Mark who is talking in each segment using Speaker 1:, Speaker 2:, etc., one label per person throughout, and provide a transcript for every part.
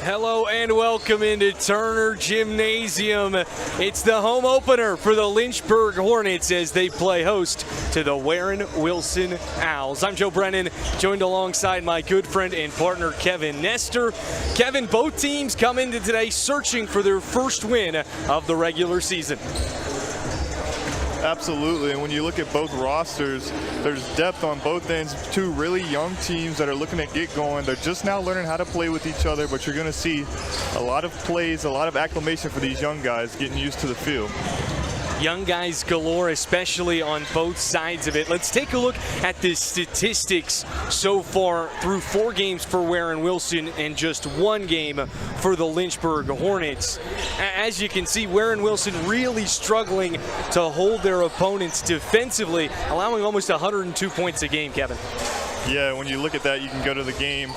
Speaker 1: Hello and welcome into Turner Gymnasium. It's the home opener for the Lynchburg Hornets as they play host to the Warren Wilson Owls. I'm Joe Brennan, joined alongside my good friend and partner Kevin Nestor. Kevin, both teams come into today searching for their first win of the regular season.
Speaker 2: Absolutely, and when you look at both rosters, there's depth on both ends. Two really young teams that are looking to get going. They're just now learning how to play with each other, but you're going to see a lot of plays, a lot of acclimation for these young guys getting used to the field.
Speaker 1: Young guys galore, especially on both sides of it. Let's take a look at the statistics so far through 4 games for Warren Wilson and just 1 game for the Lynchburg Hornets. As you can see, Warren Wilson really struggling to hold their opponents defensively, allowing almost 102 points a game, Kevin.
Speaker 2: Yeah, when you look at that, you can go to the game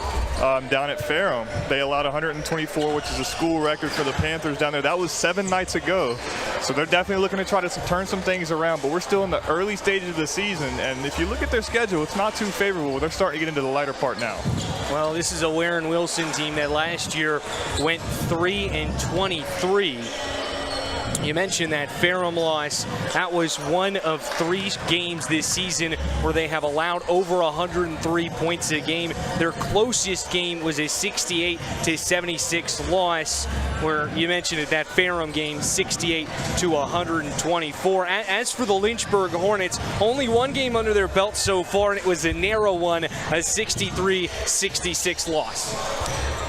Speaker 2: down at Ferrum. They allowed 124, which is a school record for the Panthers down there. That was 7 nights ago. So they're definitely looking to try to turn some things around, but we're still in the early stages of the season. And if you look at their schedule, it's not too favorable. They're starting to get into the lighter part now.
Speaker 1: Well, this is a Warren Wilson team that last year went 3-23. You mentioned that Ferrum loss. That was one of 3 games this season where they have allowed over 103 points a game. Their closest game was a 68-76 loss, where you mentioned it, that Ferrum game, 68-124. As for the Lynchburg Hornets, only 1 game under their belt so far, and it was a narrow one, a 63-66 loss.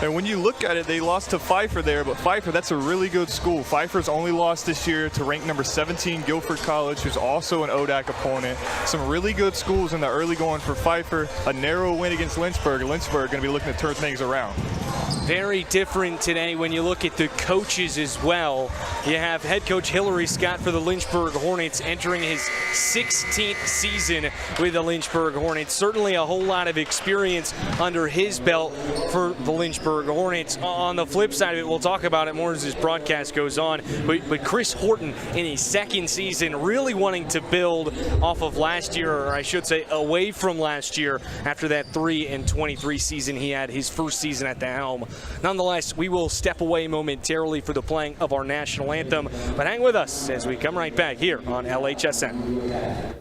Speaker 2: And when you look at it, they lost to Pfeiffer there, but Pfeiffer, that's a really good school. Pfeiffer's only lost this year to ranked number 17 Guilford College, who's also an ODAC opponent. Some really good schools in the early going for Pfeiffer. A narrow win against Lynchburg. Lynchburg going to be looking to turn things around.
Speaker 1: Very different today when you look at the coaches as well. You have head coach Hillary Scott for the Lynchburg Hornets entering his 16th season with the Lynchburg Hornets. Certainly a whole lot of experience under his belt for the Lynchburg Hornets. On the flip side of it, we'll talk about it more as this broadcast goes on, but Chris Horton in his 2nd season really wanting to build off of last year, or I should say away from last year, after that 3-23 season he had, his first season at the helm. Nonetheless, we will step away momentarily for the playing of our national anthem, but hang with us as we come right back here on LHSN.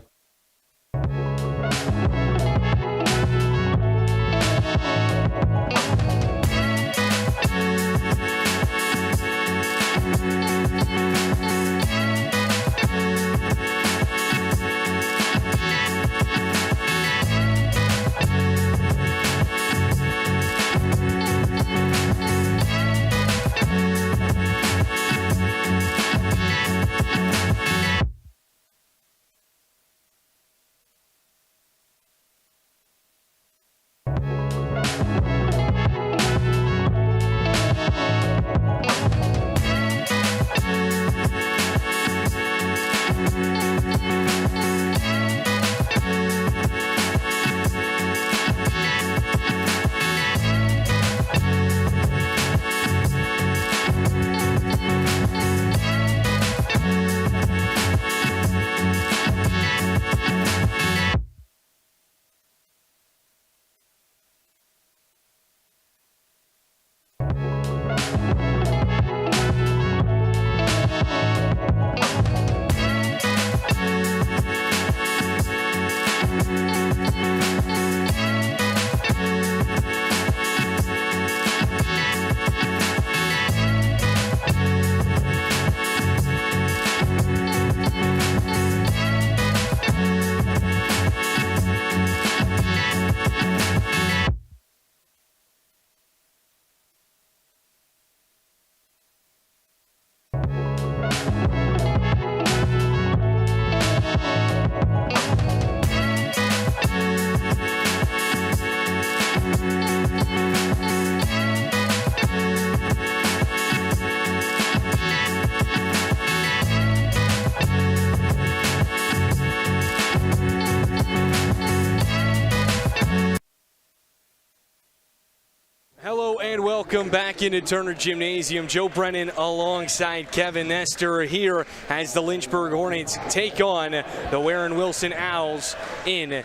Speaker 1: Welcome back into Turner Gymnasium. Joe Brennan alongside Kevin Nestor here as the Lynchburg Hornets take on the Warren Wilson Owls in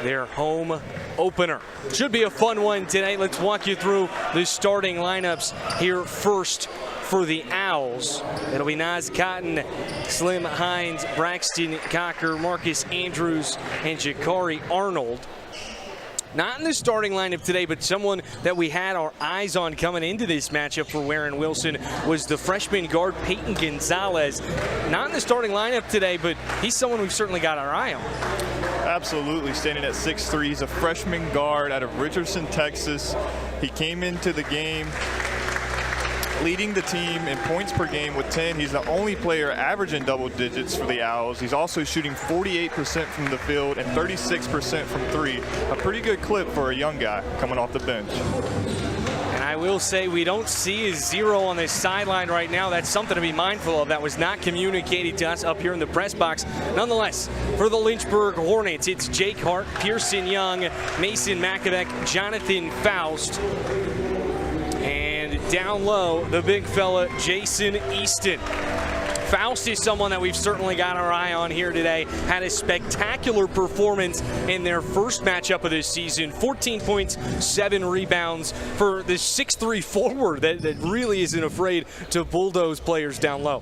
Speaker 1: their home opener. Should be a fun one today. Let's walk you through the starting lineups here first for the Owls. It'll be Nas Cotton, Slim Hines, Braxton Cocker, Marcus Andrews, and Jakari Arnold. Not in the starting lineup today, but someone that we had our eyes on coming into this matchup for Warren Wilson was the freshman guard Peyton Gonzalez. Not in the starting lineup today, but he's someone we've certainly got our eye on.
Speaker 2: Absolutely, standing at 6'3". He's a freshman guard out of Richardson, Texas. He came into the game leading the team in points per game with 10. He's the only player averaging double digits for the Owls. He's also shooting 48% from the field and 36% from three. A pretty good clip for a young guy coming off the bench.
Speaker 1: And I will say we don't see a 0 on this sideline right now. That's something to be mindful of. That was not communicated to us up here in the press box. Nonetheless, for the Lynchburg Hornets, it's Jake Hart, Pearson Young, Mason Makovic, Jonathan Faust. Down low, the big fella, Jason Easton. Faust is someone that we've certainly got our eye on here today. Had a spectacular performance in their first matchup of this season. 14 points, 7 rebounds for the 6'3" forward that really isn't afraid to bulldoze players down low.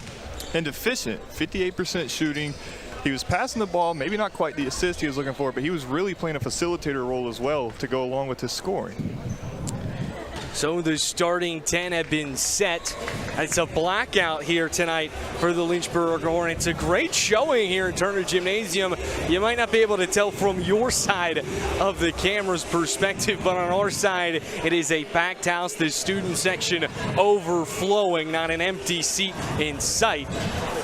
Speaker 2: And efficient, 58% shooting. He was passing the ball, maybe not quite the assist he was looking for, but he was really playing a facilitator role as well to go along with his scoring.
Speaker 1: So the starting 10 have been set. It's a blackout here tonight for the Lynchburg Hornets. A great showing here in Turner Gymnasium. You might not be able to tell from your side of the camera's perspective, but on our side, it is a packed house. The student section overflowing, not an empty seat in sight.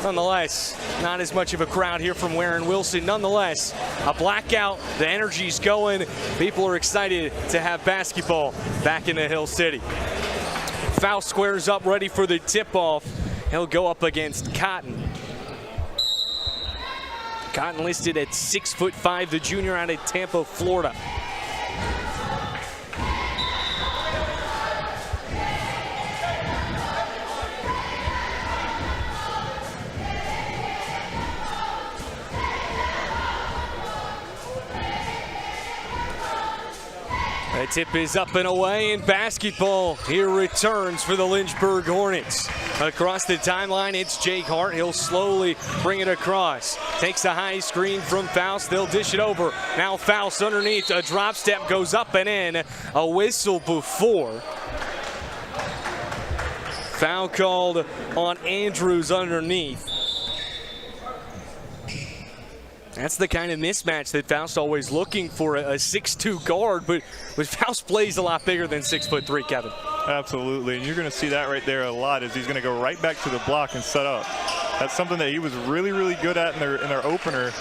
Speaker 1: Nonetheless, not as much of a crowd here from Warren Wilson. Nonetheless, a blackout. The energy's going. People are excited to have basketball back in the Hill City. Faust squares up, ready for the tip-off. He'll go up against Cotton. Cotton listed at 6'5", the junior out of Tampa, Florida. The tip is up and away, and basketball here returns for the Lynchburg Hornets. Across the timeline, it's Jake Hart. He'll slowly bring it across. Takes a high screen from Faust. They'll dish it over. Now Faust underneath. A drop step goes up and in. A whistle before. Foul called on Andrews underneath. That's the kind of mismatch that Faust always looking for, a 6'2" guard, but Faust plays a lot bigger than 6'3", Kevin.
Speaker 2: Absolutely, and you're going to see that right there a lot as he's going to go right back to the block and set up. That's something that he was really, really good at in their opener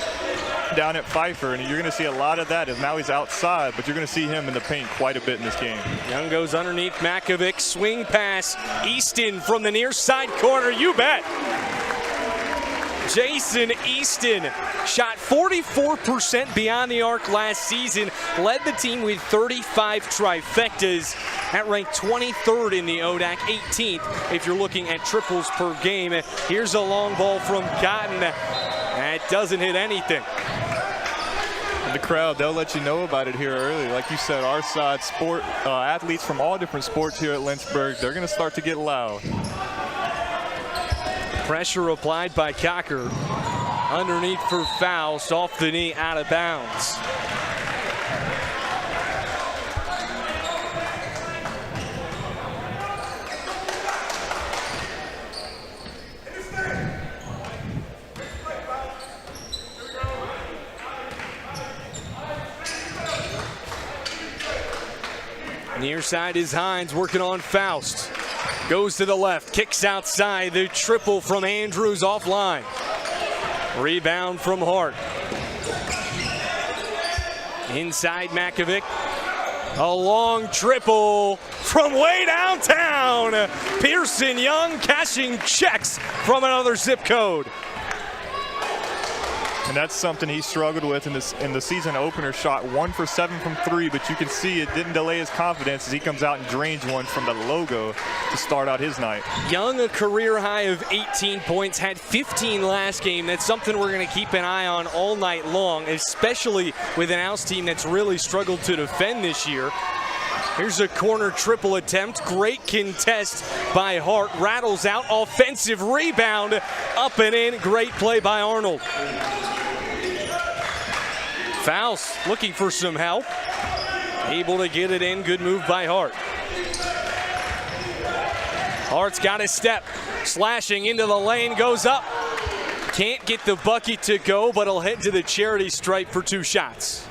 Speaker 2: down at Pfeiffer, and you're going to see a lot of that as now he's outside, but you're going to see him in the paint quite a bit in this game.
Speaker 1: Young goes underneath Makovic, swing pass, Easton from the near side corner, you bet. Jason Easton shot 44% beyond the arc last season, led the team with 35 trifectas. That ranked 23rd in the ODAC, 18th if you're looking at triples per game. Here's a long ball from Cotton. That doesn't hit anything.
Speaker 2: The crowd, they'll let you know about it here early. Like you said, our side, athletes from all different sports here at Lynchburg, they're going to start to get loud.
Speaker 1: Pressure applied by Cocker. Underneath for Faust, off the knee, out of bounds. Near side is Hines working on Faust. Goes to the left, kicks outside, the triple from Andrews offline. Rebound from Hart. Inside Makovic. A long triple from way downtown. Pearson Young cashing checks from another zip code.
Speaker 2: And that's something he struggled with in the season opener. Shot 1 for 7 from 3, but you can see it didn't delay his confidence as he comes out and drains one from the logo to start out his night.
Speaker 1: Young, a career high of 18 points, had 15 last game. That's something we're going to keep an eye on all night long, especially with an Owls team that's really struggled to defend this year. Here's a corner triple attempt. Great contest by Hart. Rattles out. Offensive rebound. Up and in. Great play by Arnold. Faust looking for some help. Able to get it in. Good move by Hart. Hart's got his step. Slashing into the lane. Goes up. Can't get the bucket to go, but he'll head to the charity stripe for 2 shots.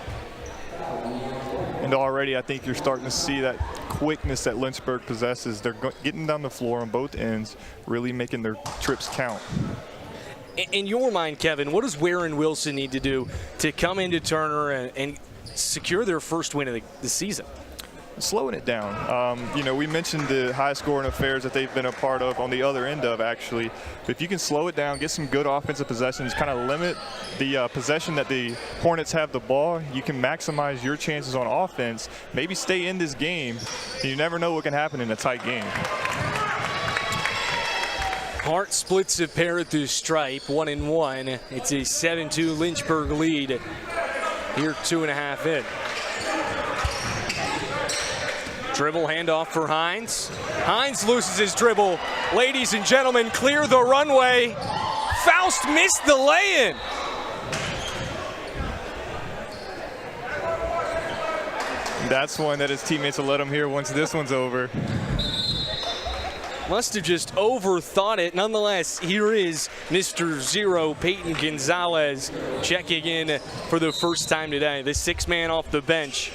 Speaker 2: And already I think you're starting to see that quickness that Lynchburg possesses. They're getting down the floor on both ends, really making their trips count.
Speaker 1: In your mind, Kevin, what does Ware and Wilson need to do to come into Turner and secure their first win of the season?
Speaker 2: Slowing it down. You know, we mentioned the high-scoring affairs that they've been a part of on the other end of, actually. But if you can slow it down, get some good offensive possessions, kind of limit the possession that the Hornets have the ball, you can maximize your chances on offense, maybe stay in this game. You never know what can happen in a tight game.
Speaker 1: Hart splits a pair at the stripe, 1-1. It's a 7-2 Lynchburg lead here, 2.5 in. Dribble handoff for Hines. Hines loses his dribble. Ladies and gentlemen, clear the runway. Faust missed the lay-in.
Speaker 2: That's one that his teammates will let him hear once this one's over.
Speaker 1: Must have just overthought it. Nonetheless, here is Mr. Zero, Peyton Gonzalez, checking in for the first time today. The 6-man off the bench,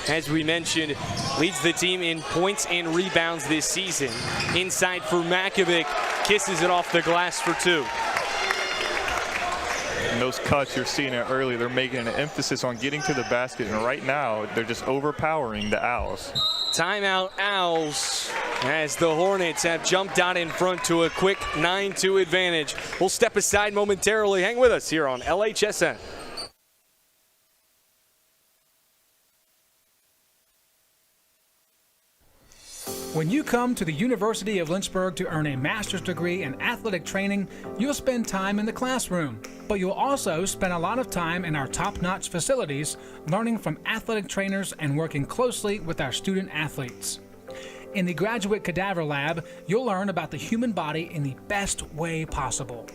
Speaker 1: as we mentioned, leads the team in points and rebounds this season. Inside for Makovic, kisses it off the glass for 2.
Speaker 2: And those cuts, you're seeing it early. They're making an emphasis on getting to the basket, and right now they're just overpowering the Owls. Timeout,
Speaker 1: Owls, as the Hornets have jumped out in front to a quick 9-2 advantage. We'll step aside momentarily. Hang with us here on LHSN.
Speaker 3: When you come to the University of Lynchburg to earn a master's degree in athletic training, you'll spend time in the classroom, but you'll also spend a lot of time in our top-notch facilities, learning from athletic trainers and working closely with our student athletes. In the Graduate Cadaver Lab, you'll learn about the human body in the best way possible,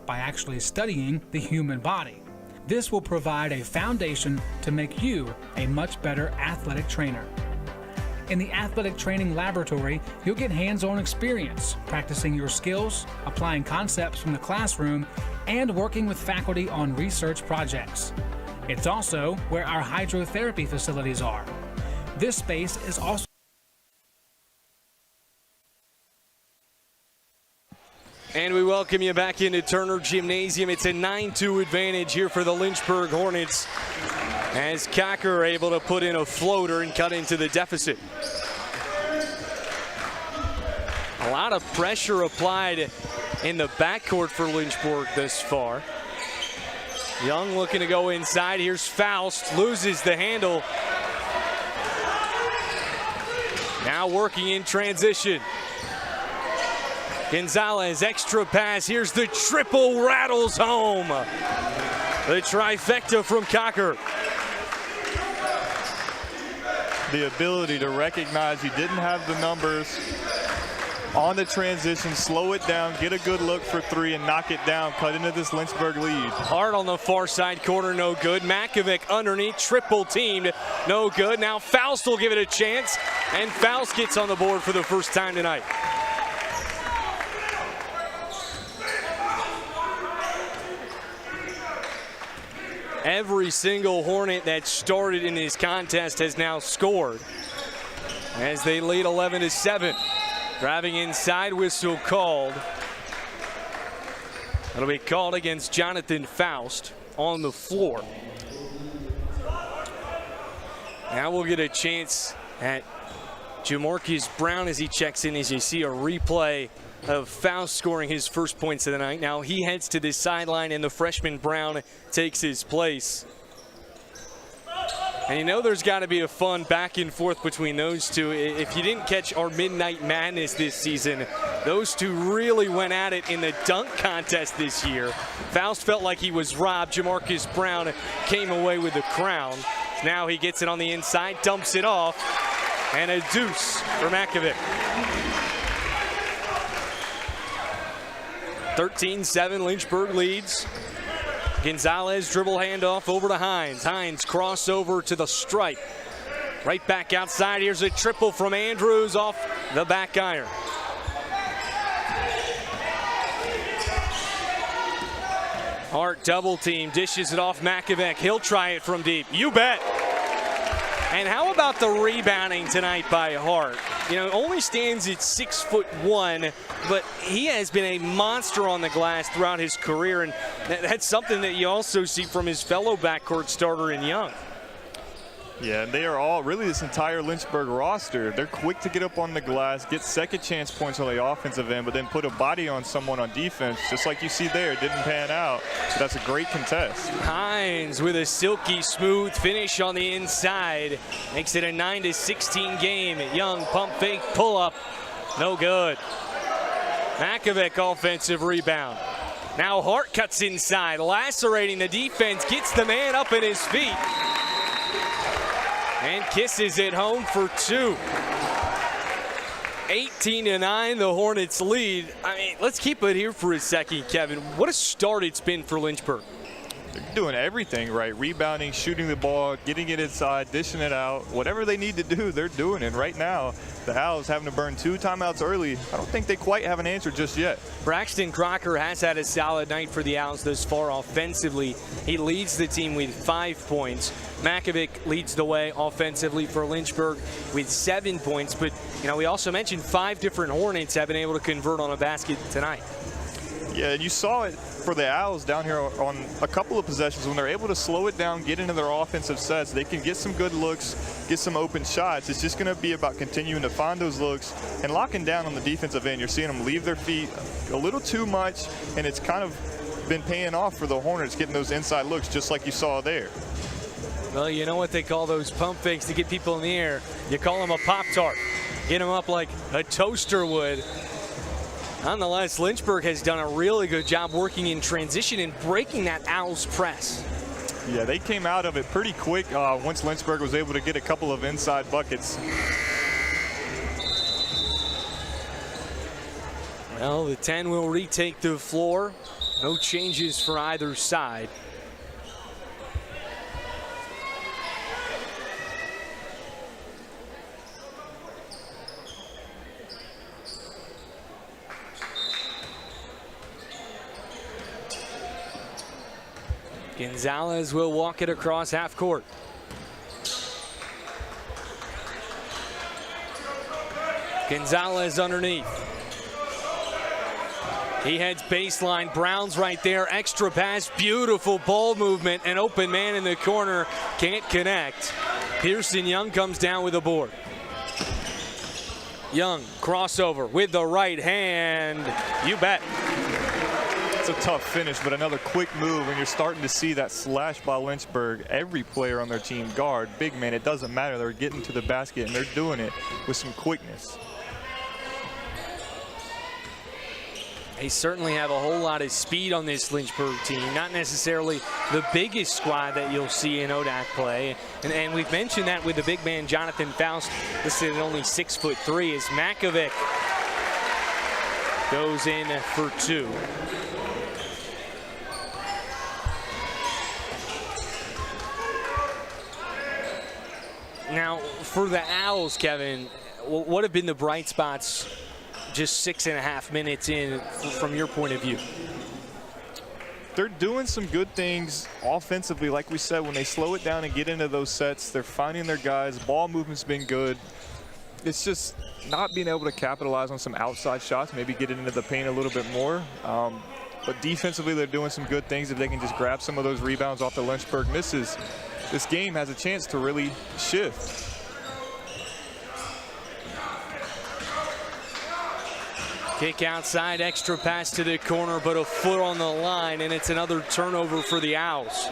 Speaker 3: by actually studying the human body. This will provide a foundation to make you a much better athletic trainer. In the Athletic Training Laboratory, you'll get hands-on experience, practicing your skills, applying concepts from the classroom, and working with faculty on research projects. It's also where our hydrotherapy facilities are. This space is also
Speaker 1: And we welcome you back into Turner Gymnasium. It's a 9-2 advantage here for the Lynchburg Hornets, as Cocker able to put in a floater and cut into the deficit. A lot of pressure applied in the backcourt for Lynchburg thus far. Young looking to go inside. Here's Faust, loses the handle. Now working in transition. Gonzalez, extra pass. Here's the triple, rattles home. The trifecta from Cocker.
Speaker 2: the ability to recognize you didn't have the numbers on the transition, slow it down, get a good look for three, and knock it down, cut into this Lynchburg lead.
Speaker 1: Hart on the far side corner, no good. Makovic underneath, triple teamed, no good. Now Faust will give it a chance, and Faust gets on the board for the first time tonight. Every single Hornet that started in this contest has now scored, as they lead 11-7. Driving inside, whistle called. That'll be called against Jonathan Faust on the floor. Now we'll get a chance at Jamarcus Brown as he checks in, as you see a replay of Faust scoring his first points of the night. Now he heads to the sideline, and the freshman Brown takes his place. And you know there's got to be a fun back and forth between those two. If you didn't catch our Midnight Madness this season, those two really went at it in the dunk contest this year. Faust felt like he was robbed. Jamarcus Brown came away with the crown. Now he gets it on the inside, dumps it off, and a deuce for Makovic. 13-7, Lynchburg leads. Gonzalez dribble handoff over to Hines. Hines crossover to the stripe. Right back outside. Here's a triple from Andrews off the back iron. Hart double team, dishes it off Makovic. He'll try it from deep. You bet. And how about the rebounding tonight by Hart? You know, only stands at 6'1", but he has been a monster on the glass throughout his career, and that's something that you also see from his fellow backcourt starter in Young.
Speaker 2: Yeah, and they are all, really this entire Lynchburg roster, they're quick to get up on the glass, get second chance points on the offensive end, but then put a body on someone on defense, just like you see there. It didn't pan out, so that's a great contest.
Speaker 1: Hines with a silky smooth finish on the inside. Makes it a 9-16 game. Young pump fake pull up, no good. Makovic offensive rebound. Now Hart cuts inside, lacerating the defense, gets the man up in his feet. And kisses it home for two. 18-9, the Hornets lead. I mean, let's keep it here for a second, Kevin. What a start it's been for Lynchburg.
Speaker 2: They're doing everything right. Rebounding, shooting the ball, getting it inside, dishing it out. Whatever they need to do, they're doing it. Right now, the Owls having to burn 2 timeouts early. I don't think they quite have an answer just yet.
Speaker 1: Braxton Crocker has had a solid night for the Owls thus far offensively. He leads the team with 5 points. Makovic leads the way offensively for Lynchburg with 7 points. But, you know, we also mentioned 5 different Hornets have been able to convert on a basket tonight.
Speaker 2: Yeah, and you saw it for the Owls down here on a couple of possessions. When they're able to slow it down, get into their offensive sets, they can get some good looks, get some open shots. It's just going to be about continuing to find those looks and locking down on the defensive end. You're seeing them leave their feet a little too much, and it's kind of been paying off for the Hornets, getting those inside looks just like you saw there.
Speaker 1: Well, you know what they call those pump fakes to get people in the air? You call them a Pop-Tart. Get them up like a toaster would. Nonetheless, Lynchburg has done a really good job working in transition and breaking that Owls press.
Speaker 2: Yeah, they came out of it pretty quick once Lynchburg was able to get a couple of inside buckets.
Speaker 1: Well, the 10 will retake the floor. No changes for either side. Gonzalez will walk it across half court. Gonzalez underneath. He heads baseline. Brown's right there. Extra pass. Beautiful ball movement. An open man in the corner. Can't connect. Pearson Young comes down with a board. Young crossover with the right hand. You bet.
Speaker 2: A tough finish, but another quick move, and you're starting to see that slash by Lynchburg. Every player on their team, guard, big man, it doesn't matter. They're getting to the basket, and they're doing it with some quickness.
Speaker 1: They certainly have a whole lot of speed on this Lynchburg team. Not necessarily the biggest squad that you'll see in ODAC play. And we've mentioned that with the big man, Jonathan Faust, listed at only 6'3", as Makovic goes in for 2. Now, for the Owls, Kevin, what have been the bright spots just 6.5 minutes in from your point of view?
Speaker 2: They're doing some good things offensively, like we said. When they slow it down and get into those sets, they're finding their guys. Ball movement's been good. It's just not being able to capitalize on some outside shots, maybe get it into the paint a little bit more. But defensively, they're doing some good things. If they can just grab some of those rebounds off the Lynchburg misses, this game has a chance to really shift.
Speaker 1: Kick outside, extra pass to the corner, but a foot on the line, and it's another turnover for the Owls.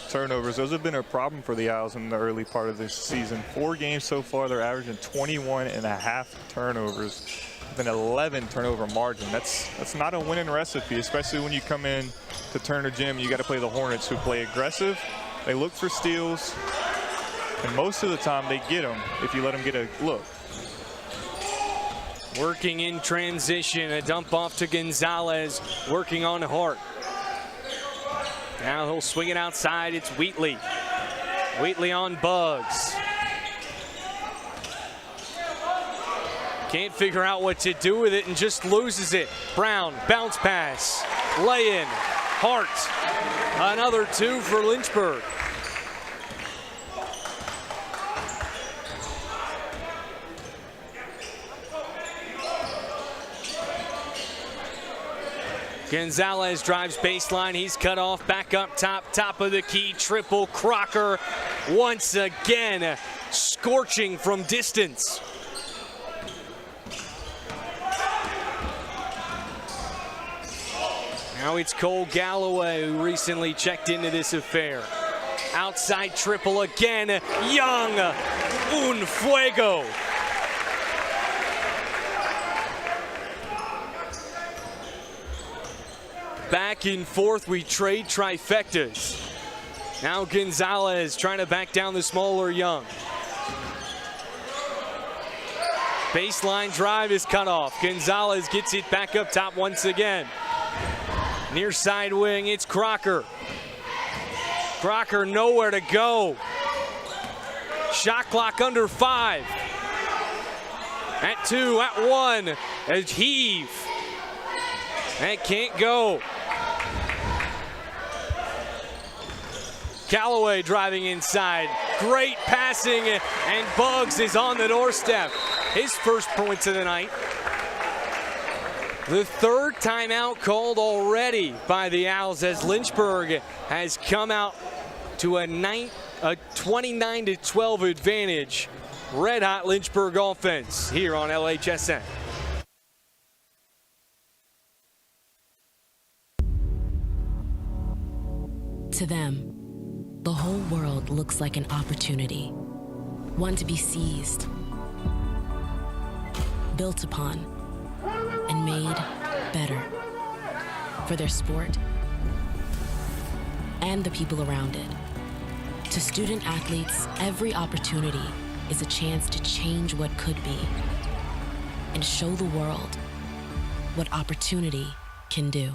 Speaker 2: Turnovers, those have been a problem for the Owls in the early part of this season. 4 games so far, they're averaging 21.5 turnovers with an 11 turnover margin. That's not a winning recipe, especially when you come in to Turner Gym. You got to play the Hornets, who play aggressive. They look for steals, and most of the time they get them if you let them get a look.
Speaker 1: Working in transition, a dump off to Gonzalez, working on Hart. Now he'll swing it outside, it's Wheatley. Wheatley on Bugs. Can't figure out what to do with it and just loses it. Brown, bounce pass, lay in, Hart. Another 2 for Lynchburg. Gonzalez drives baseline, he's cut off, back up top of the key, triple Crocker once again, scorching from distance. Now it's Cole Galloway, who recently checked into this affair. Outside triple again, Young, un fuego. Back and forth, we trade trifectas. Now Gonzalez trying to back down the smaller Young. Baseline drive is cut off. Gonzalez gets it back up top once again. Near side wing, it's Crocker. Crocker nowhere to go. Shot clock under 5. At 2, at 1, a heave. That can't go. Callaway driving inside. Great passing, and Bugs is on the doorstep. His first points of the night. The 3rd timeout called already by the Owls as Lynchburg has come out to a 29-12 advantage. Red hot Lynchburg offense here on LHSN.
Speaker 4: To them, the whole world looks like an opportunity, one to be seized, built upon, and made better for their sport and the people around it. To student athletes, every opportunity is a chance to change what could be and show the world what opportunity can do.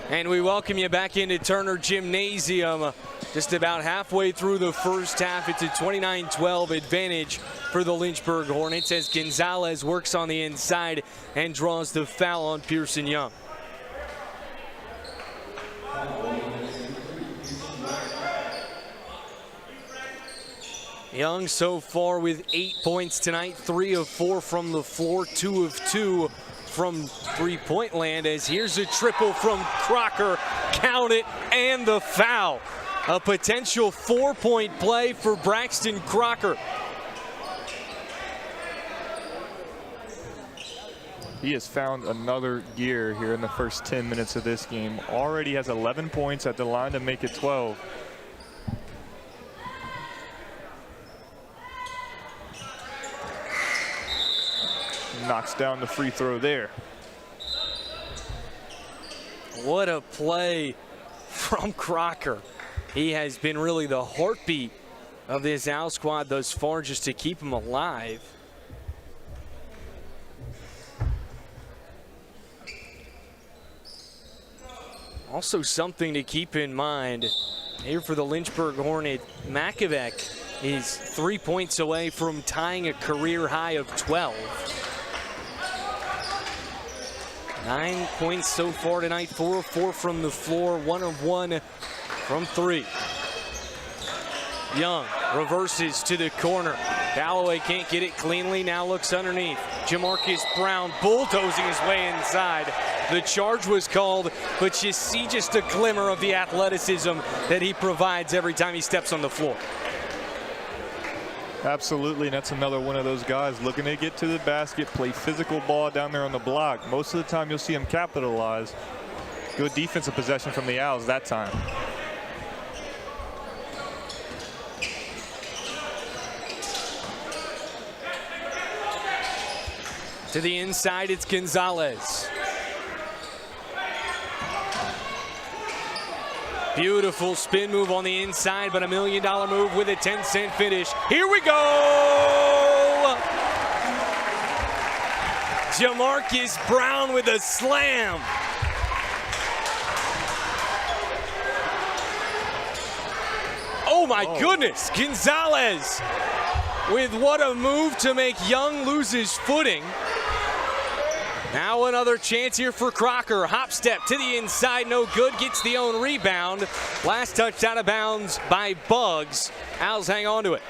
Speaker 1: And we welcome you back into Turner Gymnasium. Just about halfway through the first half, it's a 29-12 advantage for the Lynchburg Hornets as Gonzalez works on the inside and draws the foul on Pearson Young. Young so far with 8 points tonight, 3 of 4 from the floor, 2 of 2 from three-point land, as here's a triple from Crocker, count it, and the foul. A potential 4-point play for Braxton Crocker.
Speaker 2: He has found another gear here in the first 10 minutes of this game. Already has 11 points at the line to make it 12. Knocks down the free throw there.
Speaker 1: What a play from Crocker. He has been really the heartbeat of this Owl squad thus far, just to keep him alive. Also something to keep in mind here for the Lynchburg Hornet, Makovic is 3 points away from tying a career high of 12. 9 points so far tonight, 4 of 4 from the floor, 1 of 1 from 3. Young reverses to the corner. Galloway can't get it cleanly, now looks underneath. Jamarcus Brown bulldozing his way inside. The charge was called, but you see just a glimmer of the athleticism that he provides every time he steps on the floor.
Speaker 2: Absolutely, and that's another one of those guys looking to get to the basket, play physical ball down there on the block. Most of the time you'll see him capitalize. Good defensive possession from the Owls that time.
Speaker 1: To the inside, it's Gonzalez. Beautiful spin move on the inside, but $1 million move with a 10-cent finish. Here we go! Jamarcus Brown with a slam. Oh my goodness, Gonzalez with what a move to make Young lose his footing. Now another chance here for Crocker. Hop step to the inside, no good, gets the own rebound. Last touch out of bounds by Buggs. Owls hang on to it.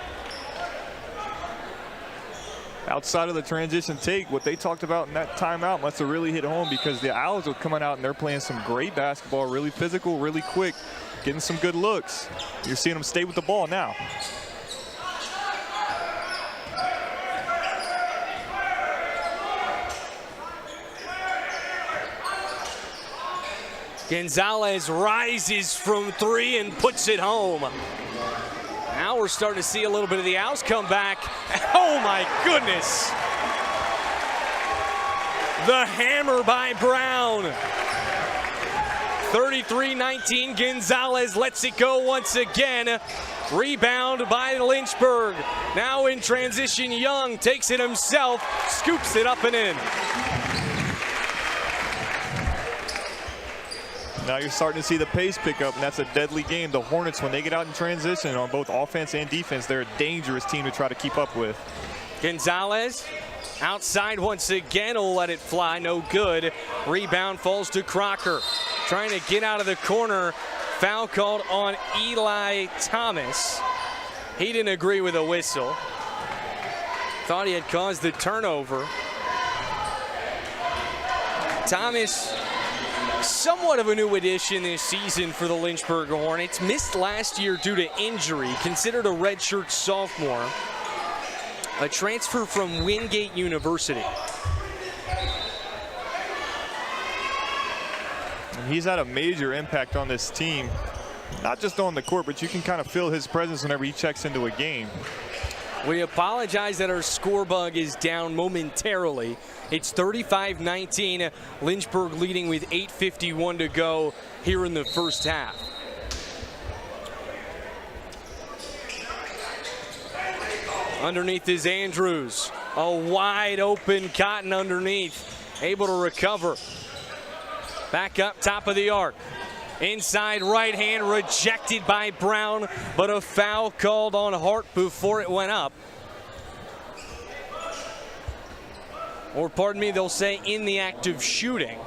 Speaker 2: Outside of the transition take, what they talked about in that timeout must have really hit home, because the Owls are coming out and they're playing some great basketball, really physical, really quick, getting some good looks. You're seeing them stay with the ball now.
Speaker 1: Gonzalez rises from three and puts it home. Now we're starting to see a little bit of the Owls come back. Oh my goodness. The hammer by Brown. 33-19, Gonzalez lets it go once again. Rebound by Lynchburg. Now in transition, Young takes it himself, scoops it up and in.
Speaker 2: Now you're starting to see the pace pick up, and that's a deadly game. The Hornets, when they get out in transition on both offense and defense, they're a dangerous team to try to keep up with.
Speaker 1: Gonzalez outside once again, will let it fly, no good. Rebound falls to Crocker. Trying to get out of the corner. Foul called on Eli Thomas. He didn't agree with a whistle. Thought he had caused the turnover. Thomas, somewhat of a new addition this season for the Lynchburg Hornets. Missed last year due to injury, considered a redshirt sophomore. A transfer from Wingate University.
Speaker 2: And he's had a major impact on this team, not just on the court, but you can kind of feel his presence whenever he checks into a game.
Speaker 1: We apologize that our score bug is down momentarily. It's 35-19, Lynchburg leading with 8:51 to go here in the first half. Underneath is Andrews. A wide open Cotton underneath. Able to recover. Back up top of the arc. Inside right hand rejected by Brown, but a foul called on Hart before it went up. Or pardon me, they'll say in the act of shooting.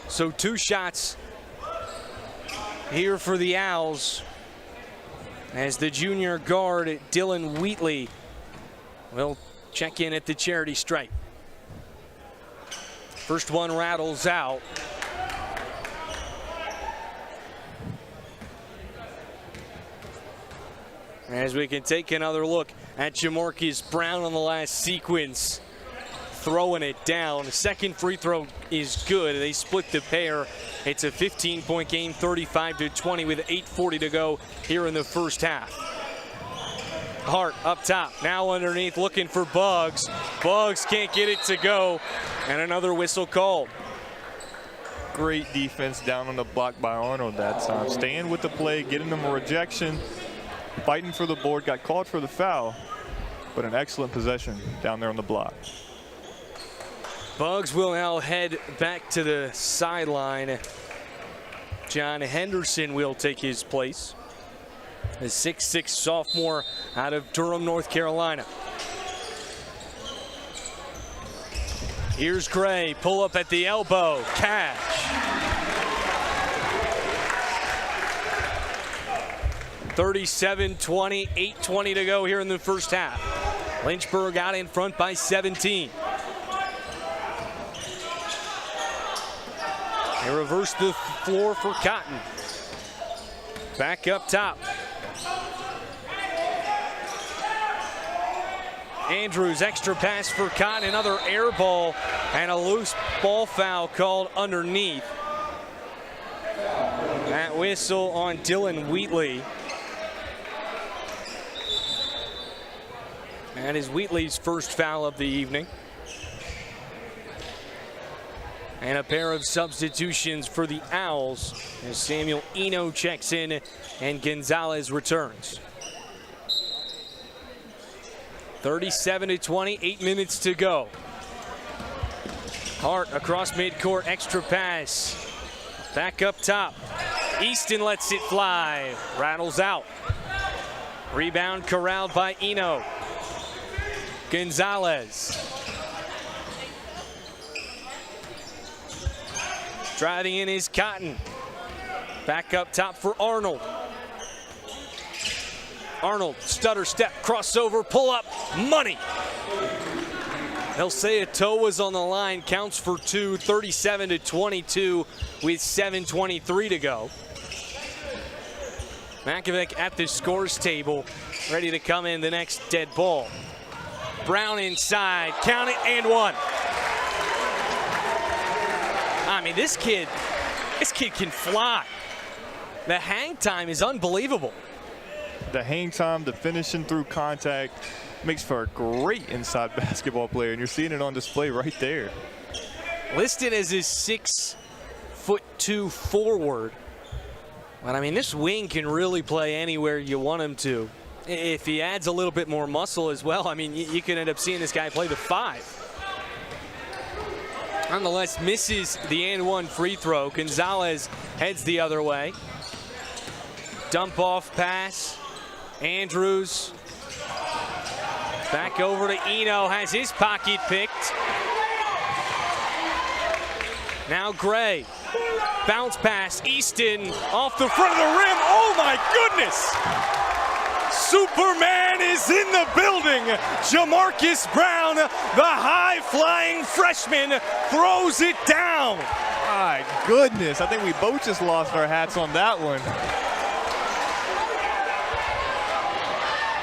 Speaker 1: So two shots here for the Owls as the junior guard Dylan Wheatley will check in at the charity stripe. First one rattles out. As we can take another look at Jamarcus Brown on the last sequence, throwing it down. Second free throw is good. They split the pair. It's a 15-point game, 35-20 with 8:40 to go here in the first half. Hart up top, now underneath looking for Buggs. Buggs can't get it to go, and another whistle called.
Speaker 2: Great defense down on the block by Arnold that time. Staying with the play, getting them a rejection, fighting for the board, got called for the foul, but an excellent possession down there on the block.
Speaker 1: Buggs will now head back to the sideline. John Henderson will take his place. The 6'6" sophomore out of Durham, North Carolina. Here's Gray, pull up at the elbow, cash. $37-20, 8:20 to go here in the first half. Lynchburg out in front by 17. They reverse the floor for Cotton. Back up top. Andrews, extra pass for Cotton, another air ball, and a loose ball foul called underneath. That whistle on Dylan Wheatley. That is Wheatley's first foul of the evening. And a pair of substitutions for the Owls as Samuel Eno checks in and Gonzalez returns. 37-20, 8 minutes to go. Hart across midcourt, extra pass. Back up top. Easton lets it fly, rattles out. Rebound corralled by Eno. Gonzalez. Driving in is Cotton. Back up top for Arnold. Arnold, stutter step, crossover, pull up, money. They'll say a toe was on the line, counts for two, 37-22 with 7:23 to go. Makovic at the scores table, ready to come in the next dead ball. Brown inside, count it, and one. I mean, this kid can fly. The hang time is unbelievable.
Speaker 2: The hang time, the finishing through contact makes for a great inside basketball player, and you're seeing it on display right there.
Speaker 1: Listed as his 6'2" forward. But I mean, this wing can really play anywhere you want him to. If he adds a little bit more muscle as well, I mean, you could end up seeing this guy play the 5. Nonetheless, misses the and one free throw. Gonzalez heads the other way. Dump off pass. Andrews. Back over to Eno, has his pocket picked. Now Gray. Bounce pass, Easton off the front of the rim. Oh my goodness! Superman is in the building. Jamarcus Brown, the high-flying freshman, throws it down.
Speaker 2: My goodness, I think we both just lost our hats on that one.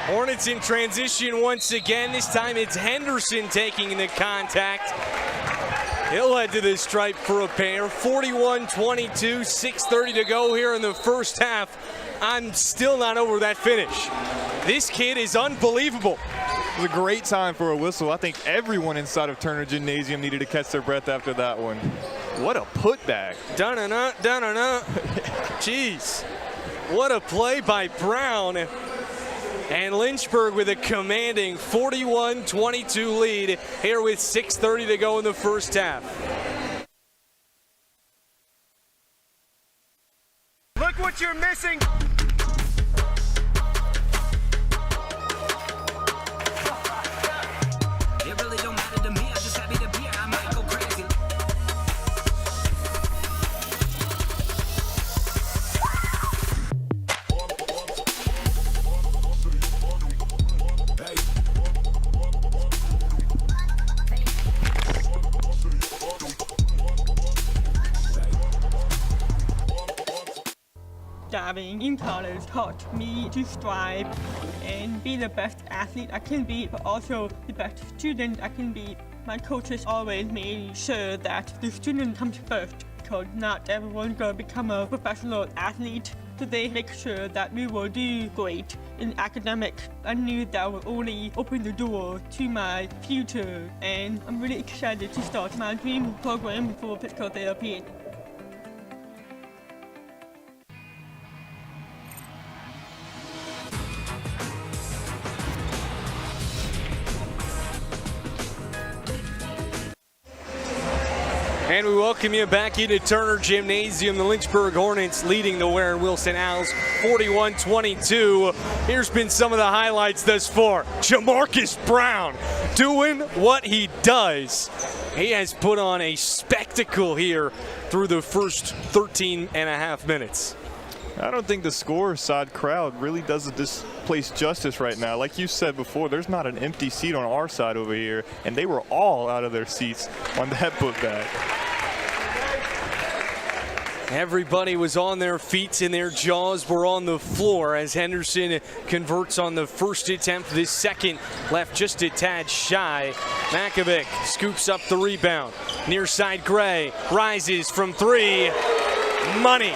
Speaker 1: Hornets in transition once again. This time it's Henderson taking the contact. He'll head to the stripe for a pair. 41-22, 6:30 to go here in the first half. I'm still not over that finish. This kid is unbelievable.
Speaker 2: It was a great time for a whistle. I think everyone inside of Turner Gymnasium needed to catch their breath after that one. What a putback.
Speaker 1: Dun-na-na, dun-na-na. Jeez. What a play by Brown. And Lynchburg with a commanding 41-22 lead here with 6:30 to go in the first half.
Speaker 5: Look what you're missing. It really don't matter to me. I'm just happy to be here. I might go crazy.
Speaker 6: Diving in college taught me to strive and be the best athlete I can be, but also the best student I can be. My coaches always made sure that the student comes first, because not everyone's gonna become a professional athlete. So they make sure that we will do great in academics. I knew that would only open the door to my future, and I'm really excited to start my dream program for physical therapy.
Speaker 1: And we welcome you back into Turner Gymnasium. The Lynchburg Hornets leading the Warren Wilson Owls 41-22. Here's been some of the highlights thus far. Jamarcus Brown doing what he does. He has put on a spectacle here through the first 13 and a half minutes.
Speaker 2: I don't think the score side crowd really does this place justice right now. Like you said before, there's not an empty seat on our side over here, and they were all out of their seats on that putback.
Speaker 1: Everybody was on their feet and their jaws were on the floor as Henderson converts on the first attempt. This second left just a tad shy. Makovic scoops up the rebound. Near side Gray rises from three. Money.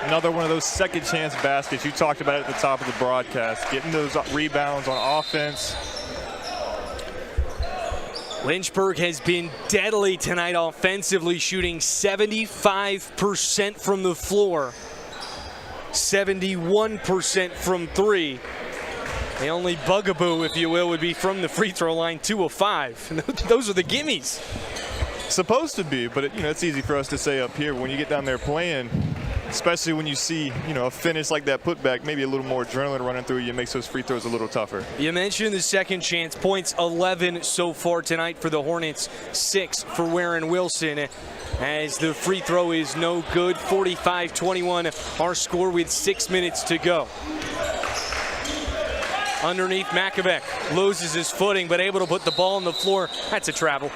Speaker 2: Another one of those second chance baskets. You talked about it at the top of the broadcast. Getting those rebounds on offense.
Speaker 1: Lynchburg has been deadly tonight offensively, shooting 75% from the floor, 71% from three. The only bugaboo, if you will, would be from the free throw line, 2 of 5. Those are the gimmies.
Speaker 2: Supposed to be, but it's easy for us to say up here. When you get down there playing, especially when you see, a finish like that putback, maybe a little more adrenaline running through you, makes those free throws a little tougher.
Speaker 1: You mentioned the second chance points, 11 so far tonight for the Hornets, 6 for Warren Wilson. As the free throw is no good, 45-21 our score with 6 minutes to go. Underneath Makovic, loses his footing, but able to put the ball on the floor. That's a travel.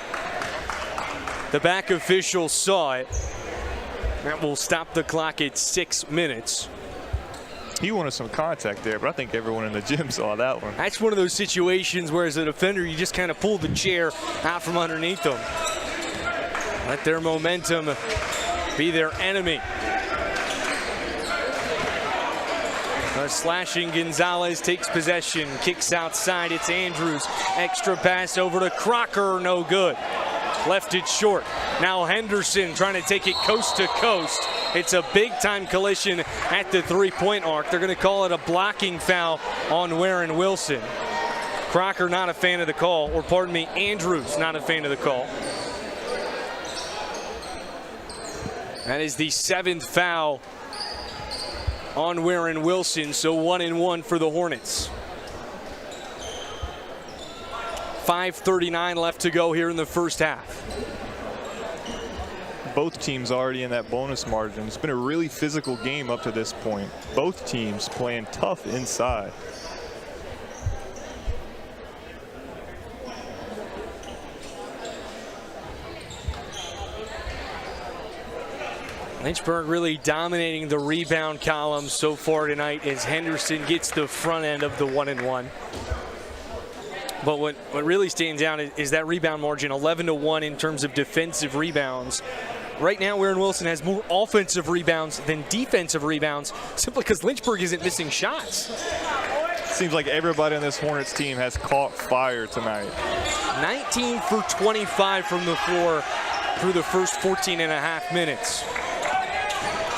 Speaker 1: The back official saw it. That will stop the clock at 6 minutes.
Speaker 2: He wanted some contact there, but I think everyone in the gym saw that one.
Speaker 1: That's one of those situations where as a defender, you just kind of pull the chair out from underneath them. Let their momentum be their enemy. A slashing Gonzalez takes possession, kicks outside, it's Andrews. Extra pass over to Crocker, no good. Left it short. Now Henderson trying to take it coast to coast. It's a big-time collision at the three-point arc. They're going to call it a blocking foul on Warren Wilson. Crocker not a fan of the call, or pardon me, Andrews not a fan of the call. That is the 7th foul on Warren Wilson, so 1-1 for the Hornets. 5:39 left to go here in the first half.
Speaker 2: Both teams already in that bonus margin. It's been a really physical game up to this point. Both teams playing tough inside.
Speaker 1: Lynchburg really dominating the rebound column so far tonight as Henderson gets the front end of the 1-1. But what really stands out is that rebound margin, 11-1 in terms of defensive rebounds. Right now, Warren Wilson has more offensive rebounds than defensive rebounds, simply because Lynchburg isn't missing shots.
Speaker 2: Seems like everybody on this Hornets team has caught fire tonight.
Speaker 1: 19 for 25 from the floor through the first 14 and a half minutes.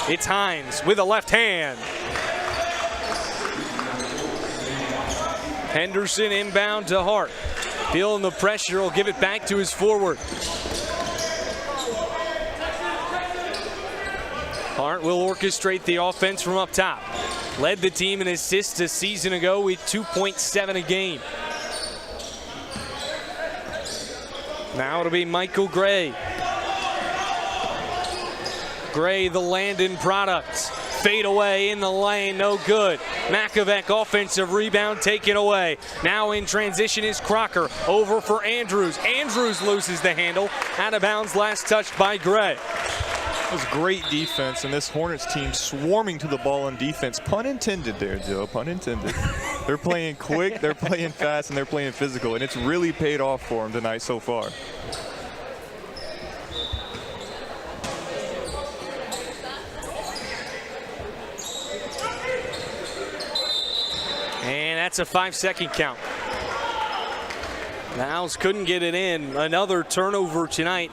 Speaker 1: It's Hines with a left hand. Henderson inbound to Hart. Feeling the pressure, will give it back to his forward. Hart will orchestrate the offense from up top. Led the team in assists a season ago with 2.7 a game. Now it'll be Michael Gray. Gray, the Landon product. Fade away in the lane, no good. Makovic, offensive rebound, taken away. Now in transition is Crocker. Over for Andrews. Andrews loses the handle. Out of bounds, last touched by Gray.
Speaker 2: It was great defense, and this Hornets team swarming to the ball on defense. Pun intended there, Joe, pun intended. They're playing quick, they're playing fast, and they're playing physical, and it's really paid off for them tonight so far.
Speaker 1: And that's a 5-second count. The Owls couldn't get it in. Another turnover tonight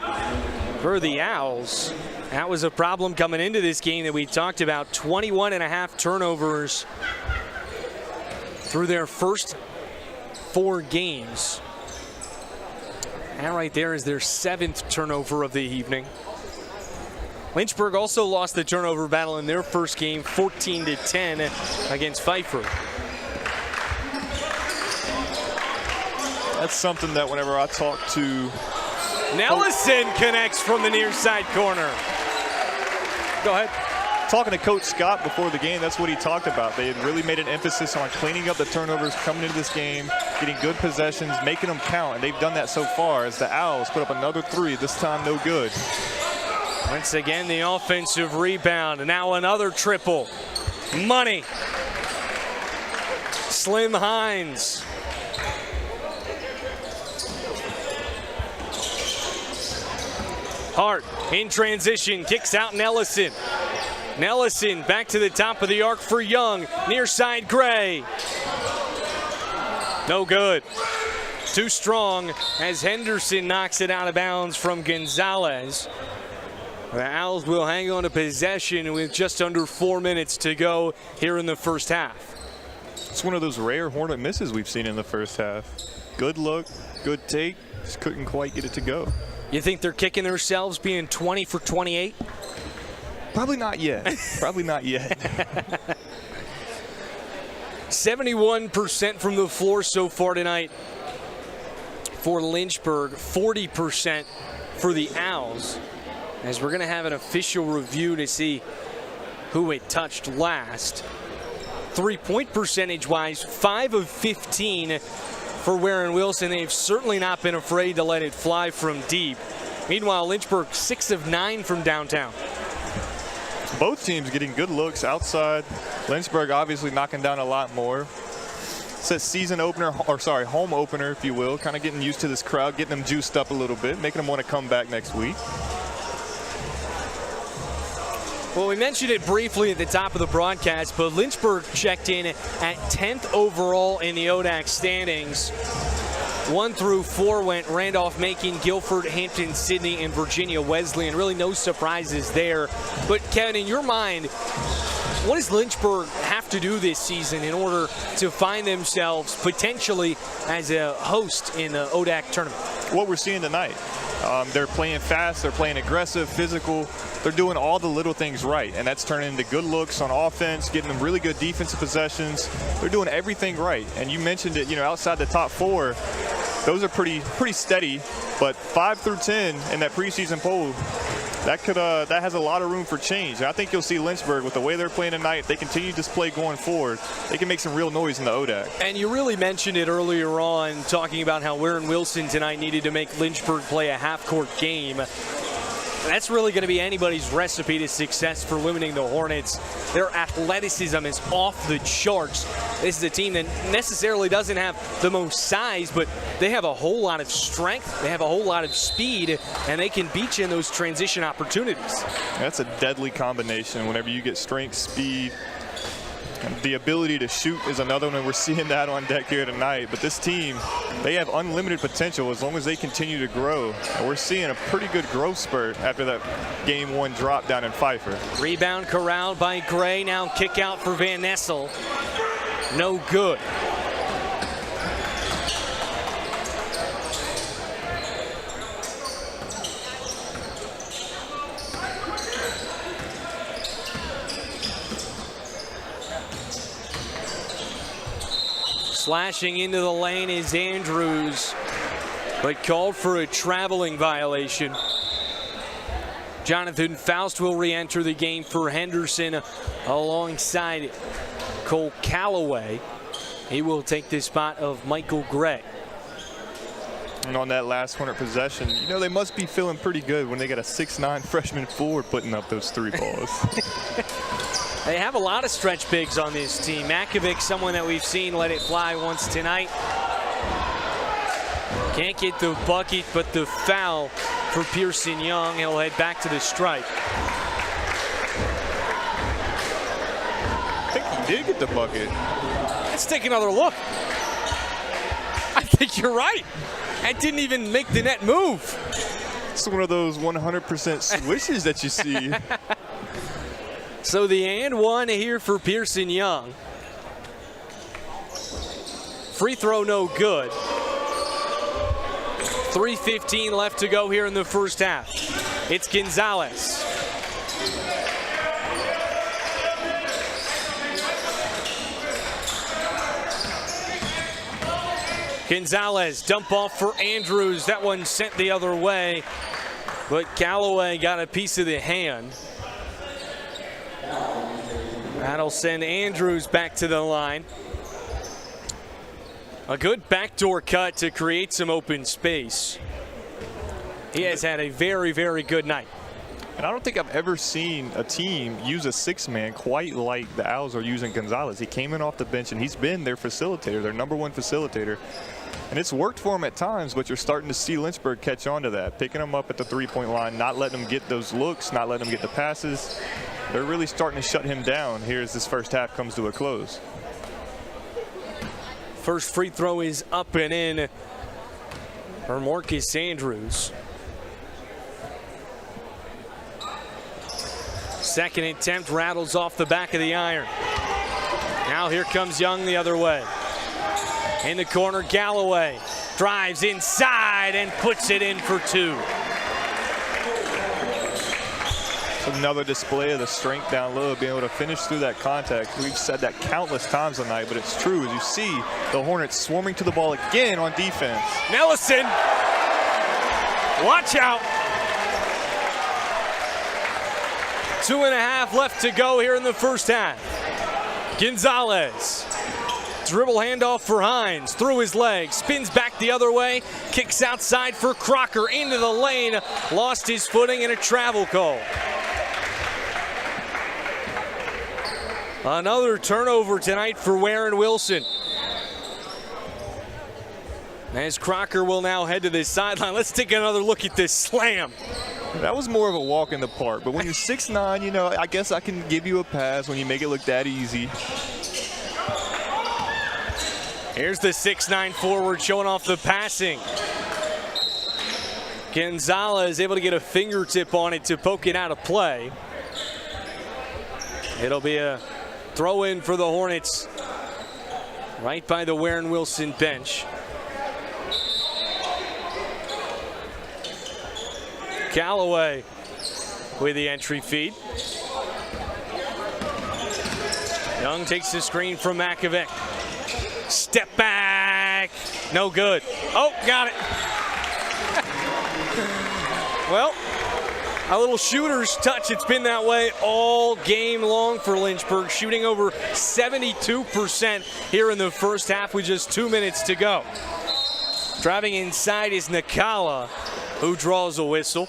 Speaker 1: for the Owls. That was a problem coming into this game that we talked about. 21.5 turnovers through their first 4 games. That right there is their 7th turnover of the evening. Lynchburg also lost the turnover battle in their first game, 14-10 against Pfeiffer.
Speaker 2: That's something that whenever I talk to
Speaker 1: Nellison connects from the near side corner. Go ahead.
Speaker 2: Talking to Coach Scott before the game, that's what he talked about. They had really made an emphasis on cleaning up the turnovers coming into this game, getting good possessions, making them count, and they've done that so far as the Owls put up another 3, this time no good.
Speaker 1: Once again, the offensive rebound, and now another triple. Money. Slim Hines. Hart in transition, kicks out Nellison. Nellison back to the top of the arc for Young. Near side Gray. No good. Too strong as Henderson knocks it out of bounds from Gonzalez. The Owls will hang on to possession with just under 4 minutes to go here in the first half.
Speaker 2: It's one of those rare Hornet misses we've seen in the first half. Good look, good take, just couldn't quite get it to go.
Speaker 1: You think they're kicking themselves being 20 for 28?
Speaker 2: Probably not yet. Probably not yet.
Speaker 1: 71% from the floor so far tonight for Lynchburg, 40% for the Owls. As we're going to have an official review to see who it touched last. 3-point percentage-wise, 5 of 15 for Warren Wilson. They've certainly not been afraid to let it fly from deep. Meanwhile, Lynchburg 6 of 9 from downtown.
Speaker 2: Both teams getting good looks outside. Lynchburg obviously knocking down a lot more. It's a season opener, or sorry, home opener, if you will. Kind of getting used to this crowd, getting them juiced up a little bit, making them want to come back next week.
Speaker 1: Well, we mentioned it briefly at the top of the broadcast, but Lynchburg checked in at 10th overall in the ODAC standings. 1 through 4 went Randolph, Macon, Guilford, Hampton, Sydney, and Virginia Wesleyan. Really no surprises there. But Kevin, in your mind, what does Lynchburg have to do this season in order to find themselves potentially as a host in the ODAC tournament?
Speaker 2: What we're seeing tonight. They're playing fast, they're playing aggressive, physical. They're doing all the little things right, and that's turning into good looks on offense, getting them really good defensive possessions. They're doing everything right. And you mentioned it, outside the top 4, those are pretty steady. But 5 through 10 in that preseason poll, that has a lot of room for change. And I think you'll see Lynchburg, with the way they're playing tonight, if they continue this play going forward, they can make some real noise in the ODAC.
Speaker 1: And you really mentioned it earlier on, talking about how Warren Wilson tonight needed to make Lynchburg play a half-court game. That's really going to be anybody's recipe to success for limiting the Hornets. Their athleticism is off the charts. This is a team that necessarily doesn't have the most size, but they have a whole lot of strength, they have a whole lot of speed, and they can beat you in those transition opportunities.
Speaker 2: That's a deadly combination whenever you get strength, speed. The ability to shoot is another one, and we're seeing that on deck here tonight. But this team, they have unlimited potential as long as they continue to grow. And we're seeing a pretty good growth spurt after that Game 1 drop down in Pfeiffer.
Speaker 1: Rebound corralled by Gray. Now kick out for Van Nessel. No good. Slashing into the lane is Andrews, but called for a traveling violation. Jonathan Faust will re-enter the game for Henderson alongside Cole Calloway. He will take the spot of Michael Gray.
Speaker 2: And on that last Hornet possession, they must be feeling pretty good when they got a 6'9" freshman forward putting up those 3 balls.
Speaker 1: They have a lot of stretch bigs on this team. Makovic, someone that we've seen let it fly once tonight. Can't get the bucket, but the foul for Pearson Young. He'll head back to the stripe.
Speaker 2: I think he did get the bucket.
Speaker 1: Let's take another look. I think you're right. That didn't even make the net move.
Speaker 2: It's one of those 100% swishes that you see.
Speaker 1: So the and one here for Pearson Young. Free throw no good. 3:15 left to go here in the first half. It's Gonzalez. Gonzalez, dump off for Andrews. That one sent the other way, but Callaway got a piece of the hand. That'll send Andrews back to the line. A good backdoor cut to create some open space. He has had a very, very good night.
Speaker 2: And I don't think I've ever seen a team use a six-man quite like the Owls are using Gonzalez. He came in off the bench, and he's been their facilitator, their #1 facilitator. And it's worked for him at times, but you're starting to see Lynchburg catch on to that, picking him up at the three-point line, not letting him get those looks, not letting him get the passes. They're really starting to shut him down here as this first half comes to a close.
Speaker 1: First free throw is up and in for Marcus Andrews. Second attempt rattles off the back of the iron. Now here comes Young the other way. In the corner, Galloway drives inside and puts it in for two.
Speaker 2: Another display of the strength down low, being able to finish through that contact. We've said that countless times tonight, but it's true. As you see, the Hornets swarming to the ball again on defense.
Speaker 1: Nellison, watch out. 2.5 left to go here in the first half. Gonzalez, dribble handoff for Hines, through his legs, spins back the other way, kicks outside for Crocker into the lane, lost his footing in a travel call. Another turnover tonight for Warren Wilson. As Crocker will now head to the sideline. Let's take another look at this slam.
Speaker 2: That was more of a walk in the park, but when you're 6'9", you know, I guess I can give you a pass when you make it look that easy.
Speaker 1: Here's the 6'9" forward showing off the passing. Gonzalez able to get a fingertip on it to poke it out of play. It'll be a throw in for the Hornets right by the Warren Wilson bench. Callaway with the entry feed. Young takes the screen from Makovic. Step back, no good. Oh, got it. Well, a little shooter's touch. It's been that way all game long for Lynchburg, shooting over 72% here in the first half with just 2 minutes to go. Driving inside is Nakala, who draws a whistle.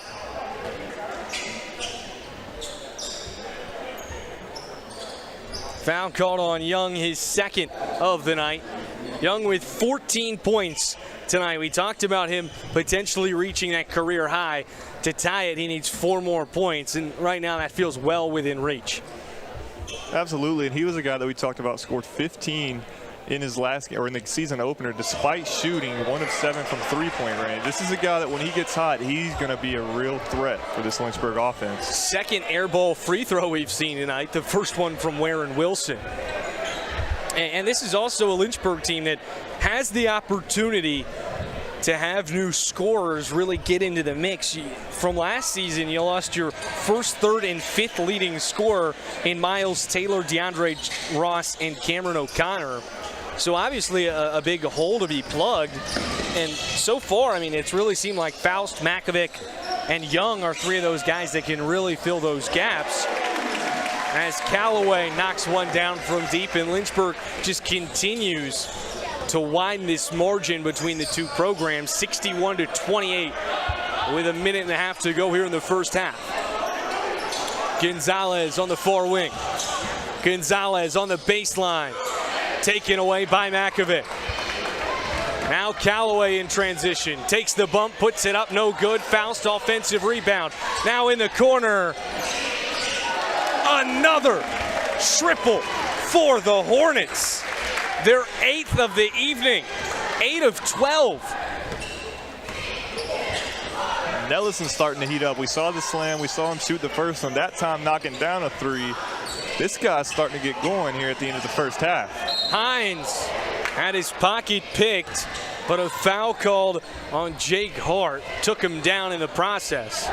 Speaker 1: Foul called on Young, his second of the night. Young with 14 points tonight. We talked about him potentially reaching that career high. To tie it, he needs 4 more points, and right now that feels well within reach.
Speaker 2: Absolutely, and he was a guy that we talked about scored 15 in his last game, or in the season opener, despite shooting 1 of 7 from three-point range. This is a guy that when he gets hot, he's going to be a real threat for this Lynchburg offense.
Speaker 1: Second air ball free throw we've seen tonight, the first one from Warren Wilson. And this is also a Lynchburg team that has the opportunity to have new scorers really get into the mix. From last season, you lost your first, third, and fifth leading scorer in Miles Taylor, DeAndre Ross, and Cameron O'Connor. So obviously a big hole to be plugged. And so far, I mean, it's really seemed like Faust, Makovic, and Young are 3 of those guys that can really fill those gaps. As Callaway knocks one down from deep, and Lynchburg just continues to widen this margin between the two programs, 61-28, with 1.5 minutes to go here in the first half. Gonzalez on the far wing. Gonzalez on the baseline, taken away by Makovic. Now Callaway in transition, takes the bump, puts it up, no good. Faust offensive rebound. Now in the corner, another triple for the Hornets. Their 8th of the evening, 8 of 12.
Speaker 2: Nellison's starting to heat up. We saw the slam. We saw him shoot the first one. That time knocking down a 3. This guy's starting to get going here at the end of the first half.
Speaker 1: Hines had his pocket picked, but a foul called on Jake Hart took him down in the process.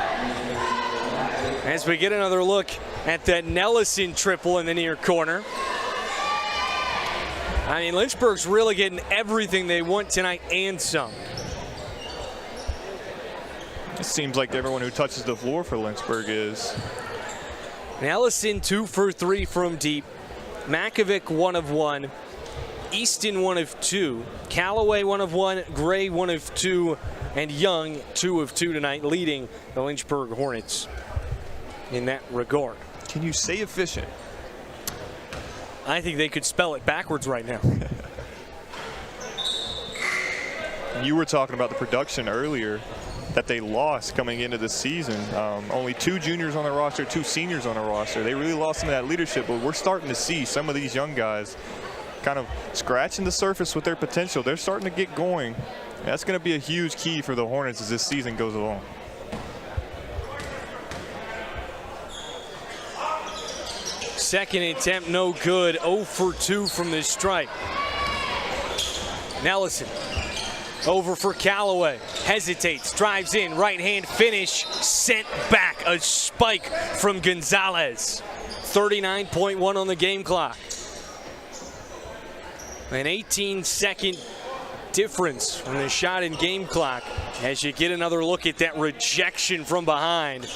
Speaker 1: As we get another look at that Nellison triple in the near corner. I mean, Lynchburg's really getting everything they want tonight and some.
Speaker 2: It seems like everyone who touches the floor for Lynchburg is.
Speaker 1: Ellison 2 for 3 from deep. Makovic 1 of 1. Easton 1 of 2. Callaway 1 of 1. Gray 1 of 2. And Young 2 of 2 tonight, leading the Lynchburg Hornets in that regard.
Speaker 2: Can you say efficient?
Speaker 1: I think they could spell it backwards right now.
Speaker 2: You were talking about the production earlier that they lost coming into the season. Only 2 juniors on the roster, 2 seniors on the roster. They really lost some of that leadership, but we're starting to see some of these young guys kind of scratching the surface with their potential. They're starting to get going. That's going to be a huge key for the Hornets as this season goes along.
Speaker 1: Second attempt, no good. 0 for 2 from the stripe. Nellison over for Callaway. Hesitates, drives in, right hand finish, sent back. A spike from Gonzalez. 39.1 on the game clock. An 18-second difference from the shot in game clock as you get another look at that rejection from behind.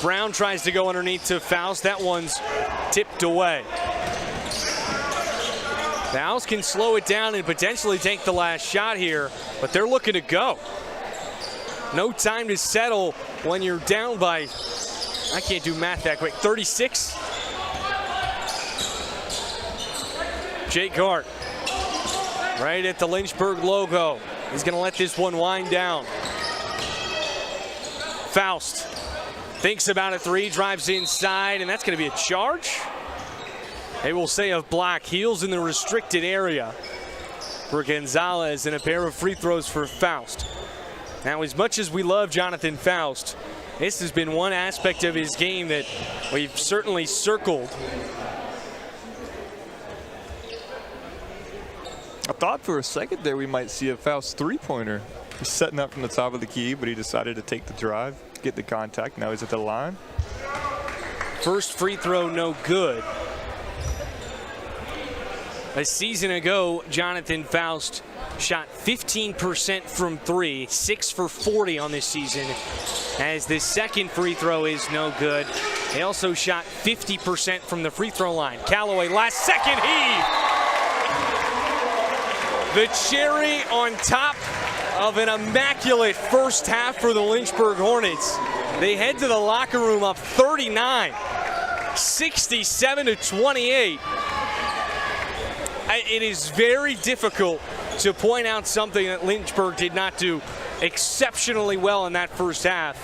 Speaker 1: Brown tries to go underneath to Faust. That one's tipped away. Faust can slow it down and potentially take the last shot here, but they're looking to go. No time to settle when you're down by, I can't do math that quick, 36. Jake Hart, right at the Lynchburg logo. He's going to let this one wind down. Faust thinks about a 3, drives inside, and that's going to be a charge. They will say of block. Heels in the restricted area for Gonzalez, and a pair of free throws for Faust. Now, as much as we love Jonathan Faust, this has been one aspect of his game that we've certainly circled.
Speaker 2: I thought for a second there we might see a Faust 3-pointer. He's setting up from the top of the key, but he decided to take the drive, get the contact. Now he's at the line.
Speaker 1: First free throw, no good. A season ago, Jonathan Faust shot 15% from 3, 6 for 40 on this season, as the second free throw is no good. They also shot 50% from the free throw line. Callaway, last second heave. The cherry on top of an immaculate first half for the Lynchburg Hornets. They head to the locker room up 39, 67-28. It is very difficult to point out something that Lynchburg did not do exceptionally well in that first half,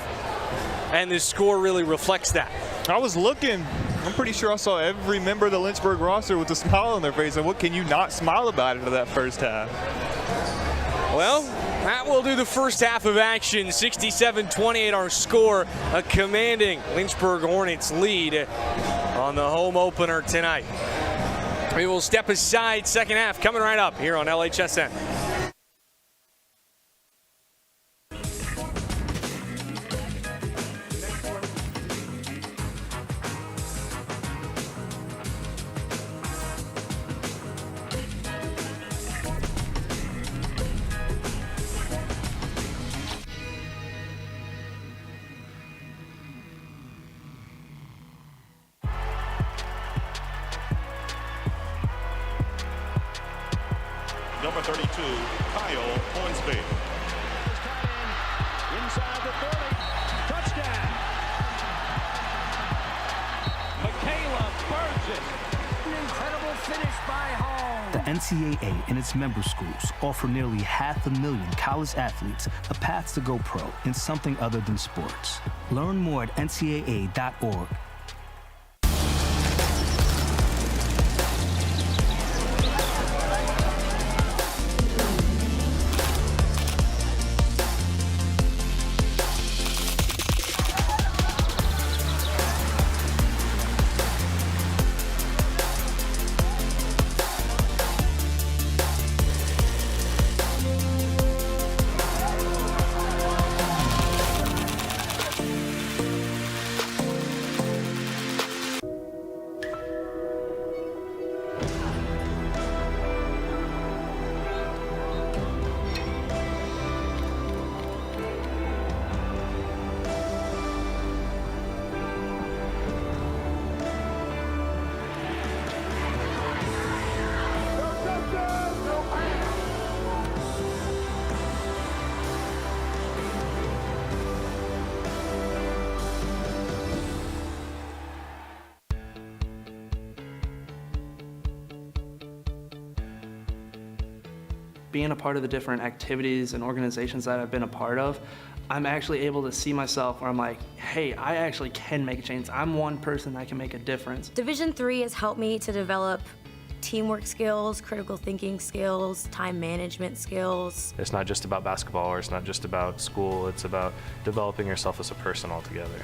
Speaker 1: and the score really reflects that.
Speaker 2: I was looking. I'm pretty sure I saw every member of the Lynchburg roster with a smile on their face. And what can you not smile about into that first half?
Speaker 1: Well, that will do the first half of action. 67-28 our score. A commanding Lynchburg Hornets lead on the home opener tonight. We will step aside. Second half coming right up here on LHSN.
Speaker 7: Number 32, Kyle Hornsby. Inside the 30, touchdown. Michaela Burgess.
Speaker 8: An incredible finish by Hall. The NCAA and its member schools offer nearly 500,000 college athletes a path to go pro in something other than sports. Learn more at ncaa.org.
Speaker 9: being a part of the different activities and organizations that I've been a part of, I'm actually able to see myself where I'm like, hey, I actually can make a change. I'm one person that can make a difference.
Speaker 10: Division III has helped me to develop teamwork skills, critical thinking skills, time management skills.
Speaker 11: It's not just about basketball, or it's not just about school, it's about developing yourself as a person altogether.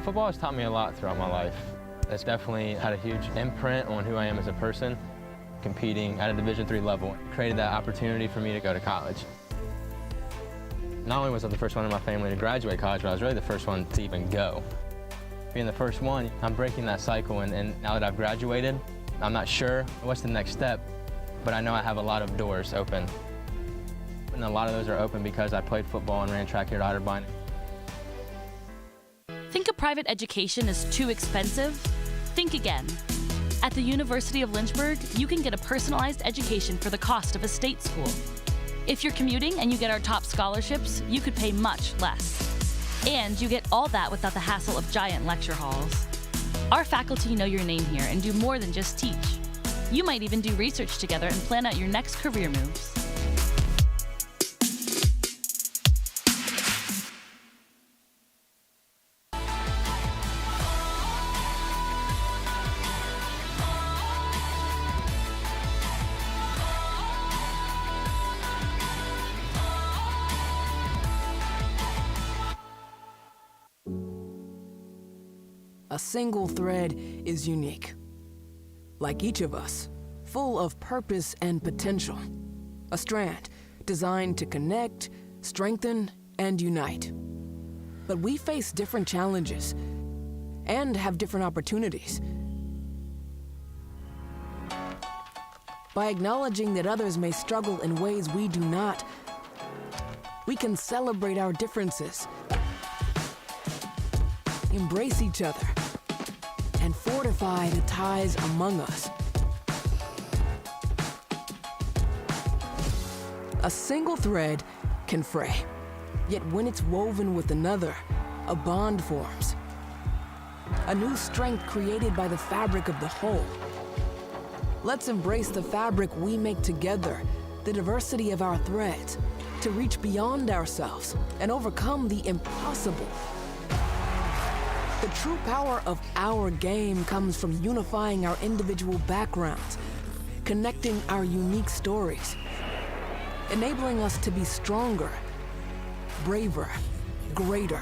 Speaker 12: Football has taught me a lot throughout my life. It's definitely had a huge imprint on who I am as a person. Competing at a Division III level created that opportunity for me to go to college. Not only was I the first one in my family to graduate college, but I was really the first one to even go. Being the first one, I'm breaking that cycle, and now that I've graduated, I'm not sure what's the next step, but I know I have a lot of doors open. And a lot of those are open because I played football and ran track here at Otterbein.
Speaker 13: Think a private education is too expensive? Think again. At the University of Lynchburg, you can get a personalized education for the cost of a state school. If you're commuting and you get our top scholarships, you could pay much less. And you get all that without the hassle of giant lecture halls. Our faculty know your name here and do more than just teach. You might even do research together and plan out your next career moves.
Speaker 14: A single thread is unique. Like each of us, full of purpose and potential. A strand designed to connect, strengthen, and unite. But we face different challenges and have different opportunities. By acknowledging that others may struggle in ways we do not, we can celebrate our differences, embrace each other, and fortify the ties among us. A single thread can fray, yet when it's woven with another, a bond forms. A new strength created by the fabric of the whole. Let's embrace the fabric we make together, the diversity of our threads, to reach beyond ourselves and overcome the impossible. The true power of our game comes from unifying our individual backgrounds, connecting our unique stories, enabling us to be stronger, braver, greater.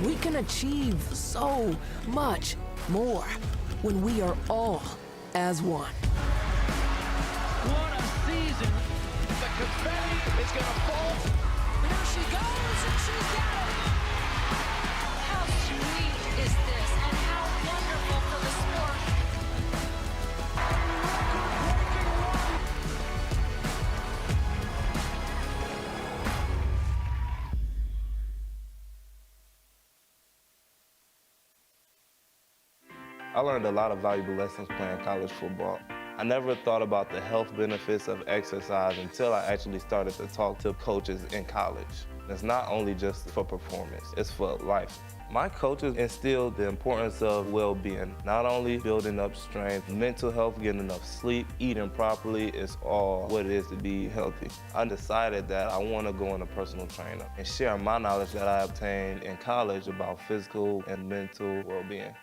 Speaker 14: We can achieve so much more when we are all as one.
Speaker 7: What a season. The confetti is going to fall.
Speaker 15: There she goes, and she's got it. How sweet is this, and how wonderful for the sport.
Speaker 16: I learned a lot of valuable lessons playing college football. I never thought about the health benefits of exercise until I actually started to talk to coaches in college. It's not only just for performance, it's for life. My coaches instilled the importance of well-being, not only building up strength, mental health, getting enough sleep, eating properly is all what it is to be healthy. I decided that I want to go into personal trainer and share my knowledge that I obtained in college about physical and mental well-being.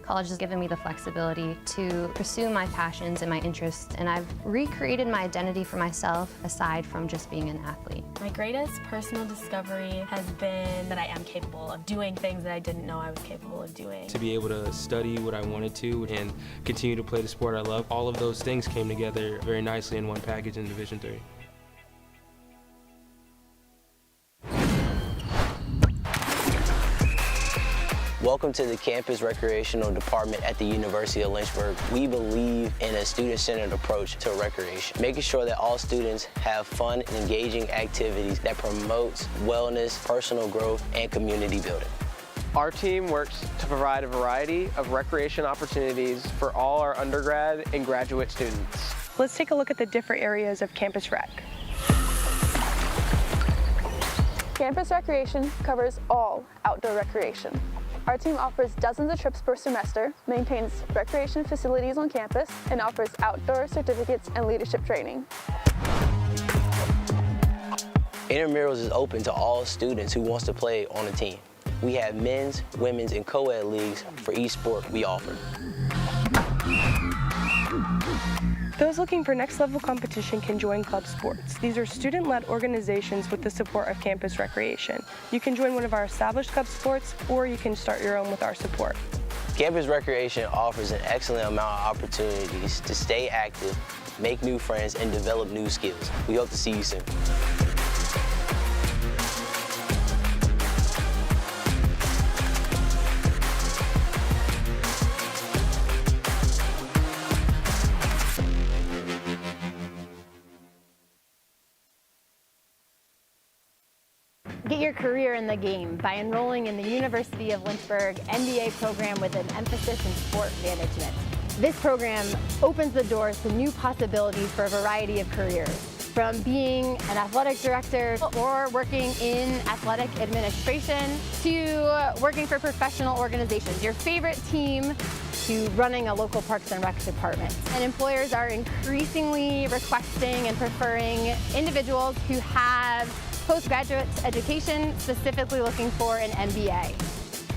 Speaker 17: College has given me the flexibility to pursue my passions and my interests, and I've recreated my identity for myself aside from just being an athlete.
Speaker 18: My greatest personal discovery has been that I am capable of doing things that I didn't know I was capable of doing.
Speaker 19: To be able to study what I wanted to and continue to play the sport I love, all of those things came together very nicely in one package in Division III.
Speaker 20: Welcome to the Campus Recreational Department at the University of Lynchburg. We believe in a student-centered approach to recreation, making sure that all students have fun and engaging activities that promotes wellness, personal growth, and community building.
Speaker 21: Our team works to provide a variety of recreation opportunities for all our undergrad and graduate students.
Speaker 22: Let's take a look at the different areas of Campus Rec.
Speaker 3: Campus Recreation covers all outdoor recreation. Our team offers dozens of trips per semester, maintains recreation facilities on campus, and offers outdoor certificates and leadership training.
Speaker 20: Intramurals is open to all students who wants to play on a team. We have men's, women's, and co-ed leagues for each sport we offer.
Speaker 22: Those looking for next-level competition can join club sports. These are student-led organizations with the support of Campus Recreation. You can join one of our established club sports, or you can start your own with our support.
Speaker 20: Campus Recreation offers an excellent amount of opportunities to stay active, make new friends, and develop new skills. We hope to see you soon.
Speaker 23: Get your career in the game by enrolling in the University of Lynchburg MBA program with an emphasis in sport management. This program opens the doors to new possibilities for a variety of careers, from being an athletic director or working in athletic administration to working for professional organizations, your favorite team, to running a local Parks and Rec department. And employers are increasingly requesting and preferring individuals who have postgraduate education, specifically looking for an MBA.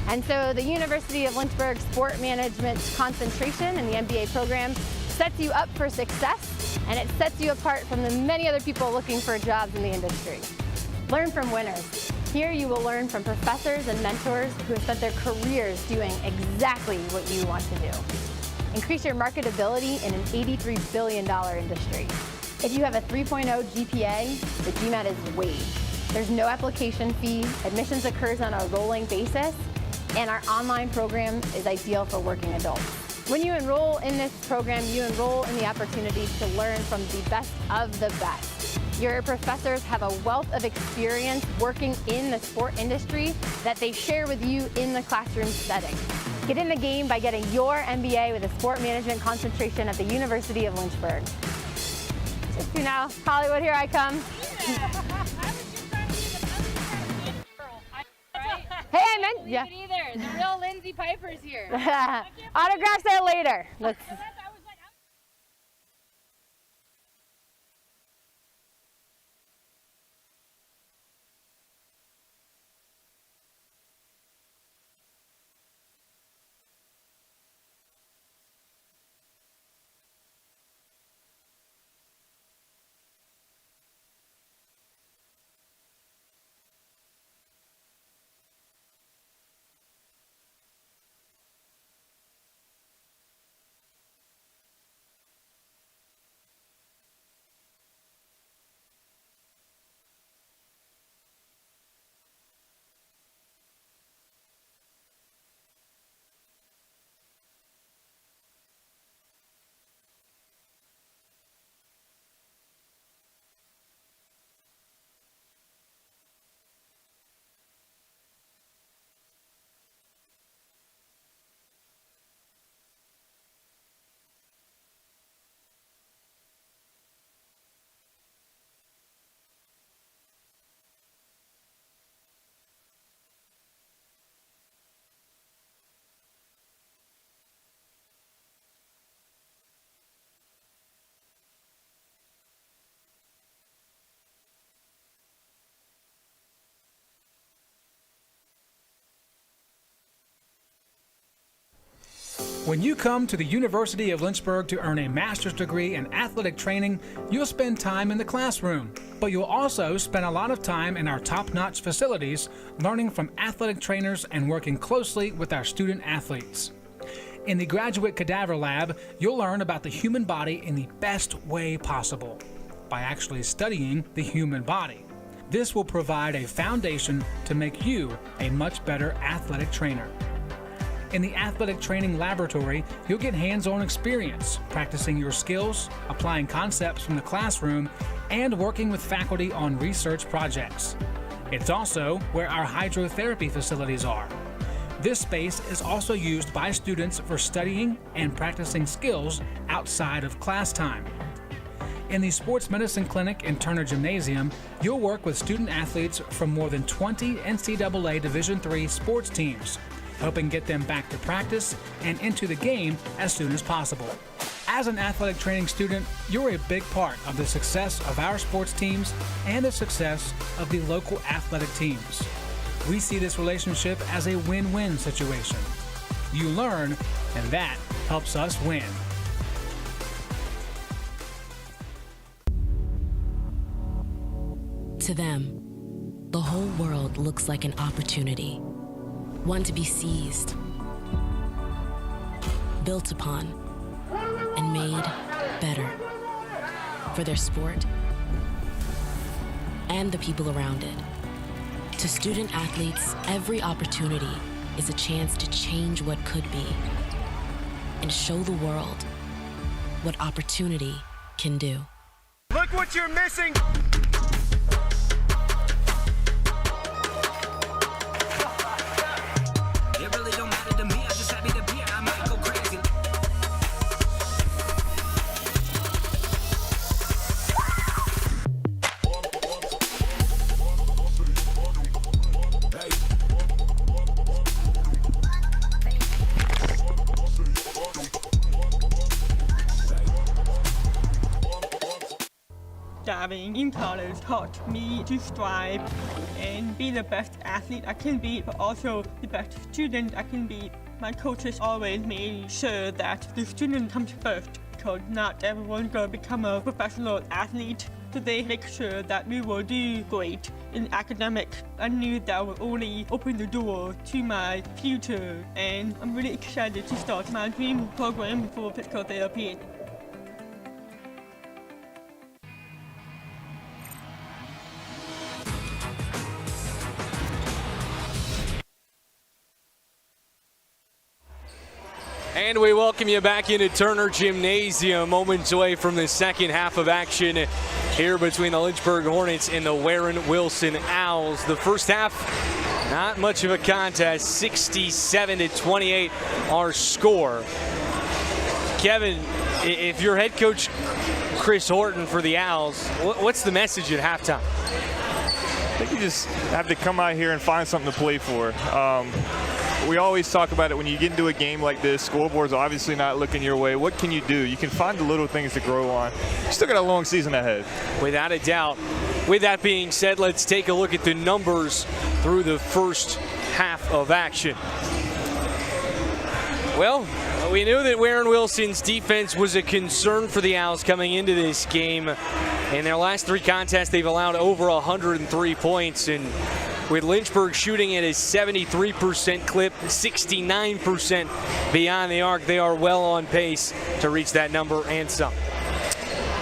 Speaker 23: And so the University of Lynchburg Sport Management concentration in the MBA program sets you up for success, and it sets you apart from the many other people looking for jobs in the industry. Learn from winners. Here you will learn from professors and mentors who have spent their careers doing exactly what you want to do. Increase your marketability in an $83 billion industry. If you have a 3.0 GPA, the GMAT is waived. There's no application fee, admissions occurs on a rolling basis, and our online program is ideal for working adults. When you enroll in this program, you enroll in the opportunity to learn from the best of the best. Your professors have a wealth of experience working in the sport industry that they share with you in the classroom setting. Get in the game by getting your MBA with a sport management concentration at the University of Lynchburg. Just you know, Hollywood, here I come. Hey, I meant, yeah.
Speaker 24: Either. The real Lindsay Piper's here.
Speaker 23: Autographs are later. Let's.
Speaker 25: When you come to the University of Lynchburg to earn a master's degree in athletic training, you'll spend time in the classroom, but you'll also spend a lot of time in our top-notch facilities, learning from athletic trainers and working closely with our student athletes. In the Graduate Cadaver Lab, you'll learn about the human body in the best way possible, by actually studying the human body. This will provide a foundation to make you a much better athletic trainer. In the Athletic Training Laboratory, you'll get hands-on experience, practicing your skills, applying concepts from the classroom, and working with faculty on research projects. It's also where our hydrotherapy facilities are. This space is also used by students for studying and practicing skills outside of class time. In the Sports Medicine Clinic in Turner Gymnasium, you'll work with student athletes from more than 20 NCAA Division III sports teams, helping get them back to practice and into the game as soon as possible. As an athletic training student, you're a big part of the success of our sports teams and the success of the local athletic teams. We see this relationship as a win-win situation. You learn, and that helps us win.
Speaker 1: To them, the whole world looks like an opportunity, one to be seized, built upon, and made better for their sport and the people around it. To student athletes, every opportunity is a chance to change what could be and show the world what opportunity can do.
Speaker 2: Look what you're missing!
Speaker 4: Diving in college taught me to strive and be the best athlete I can be, but also the best student I can be. My coaches always made sure that the student comes first, because not everyone's gonna become a professional athlete. So they make sure that we will do great in academics. I knew that would only open the door to my future, and I'm really excited to start my dream program for physical therapy.
Speaker 5: And we welcome you back into Turner Gymnasium, moments away from the second half of action here between the Lynchburg Hornets and the Warren Wilson Owls. The first half, not much of a contest, 67-28 our score. Kevin, if you're head coach Chris Horton for the Owls, what's the message at halftime?
Speaker 6: I think you just have to come out here and find something to play for. We always talk about it when you get into a game like this, scoreboard's obviously not looking your way. What can you do? You can find the little things to grow on. You still got a long season ahead.
Speaker 5: Without a doubt. With that being said, let's take a look at the numbers through the first half of action. Well, we knew that Warren Wilson's defense was a concern for the Owls coming into this game. In their last three contests, they've allowed over 103 points, and with Lynchburg shooting at a 73% clip, 69% beyond the arc, they are well on pace to reach that number and some.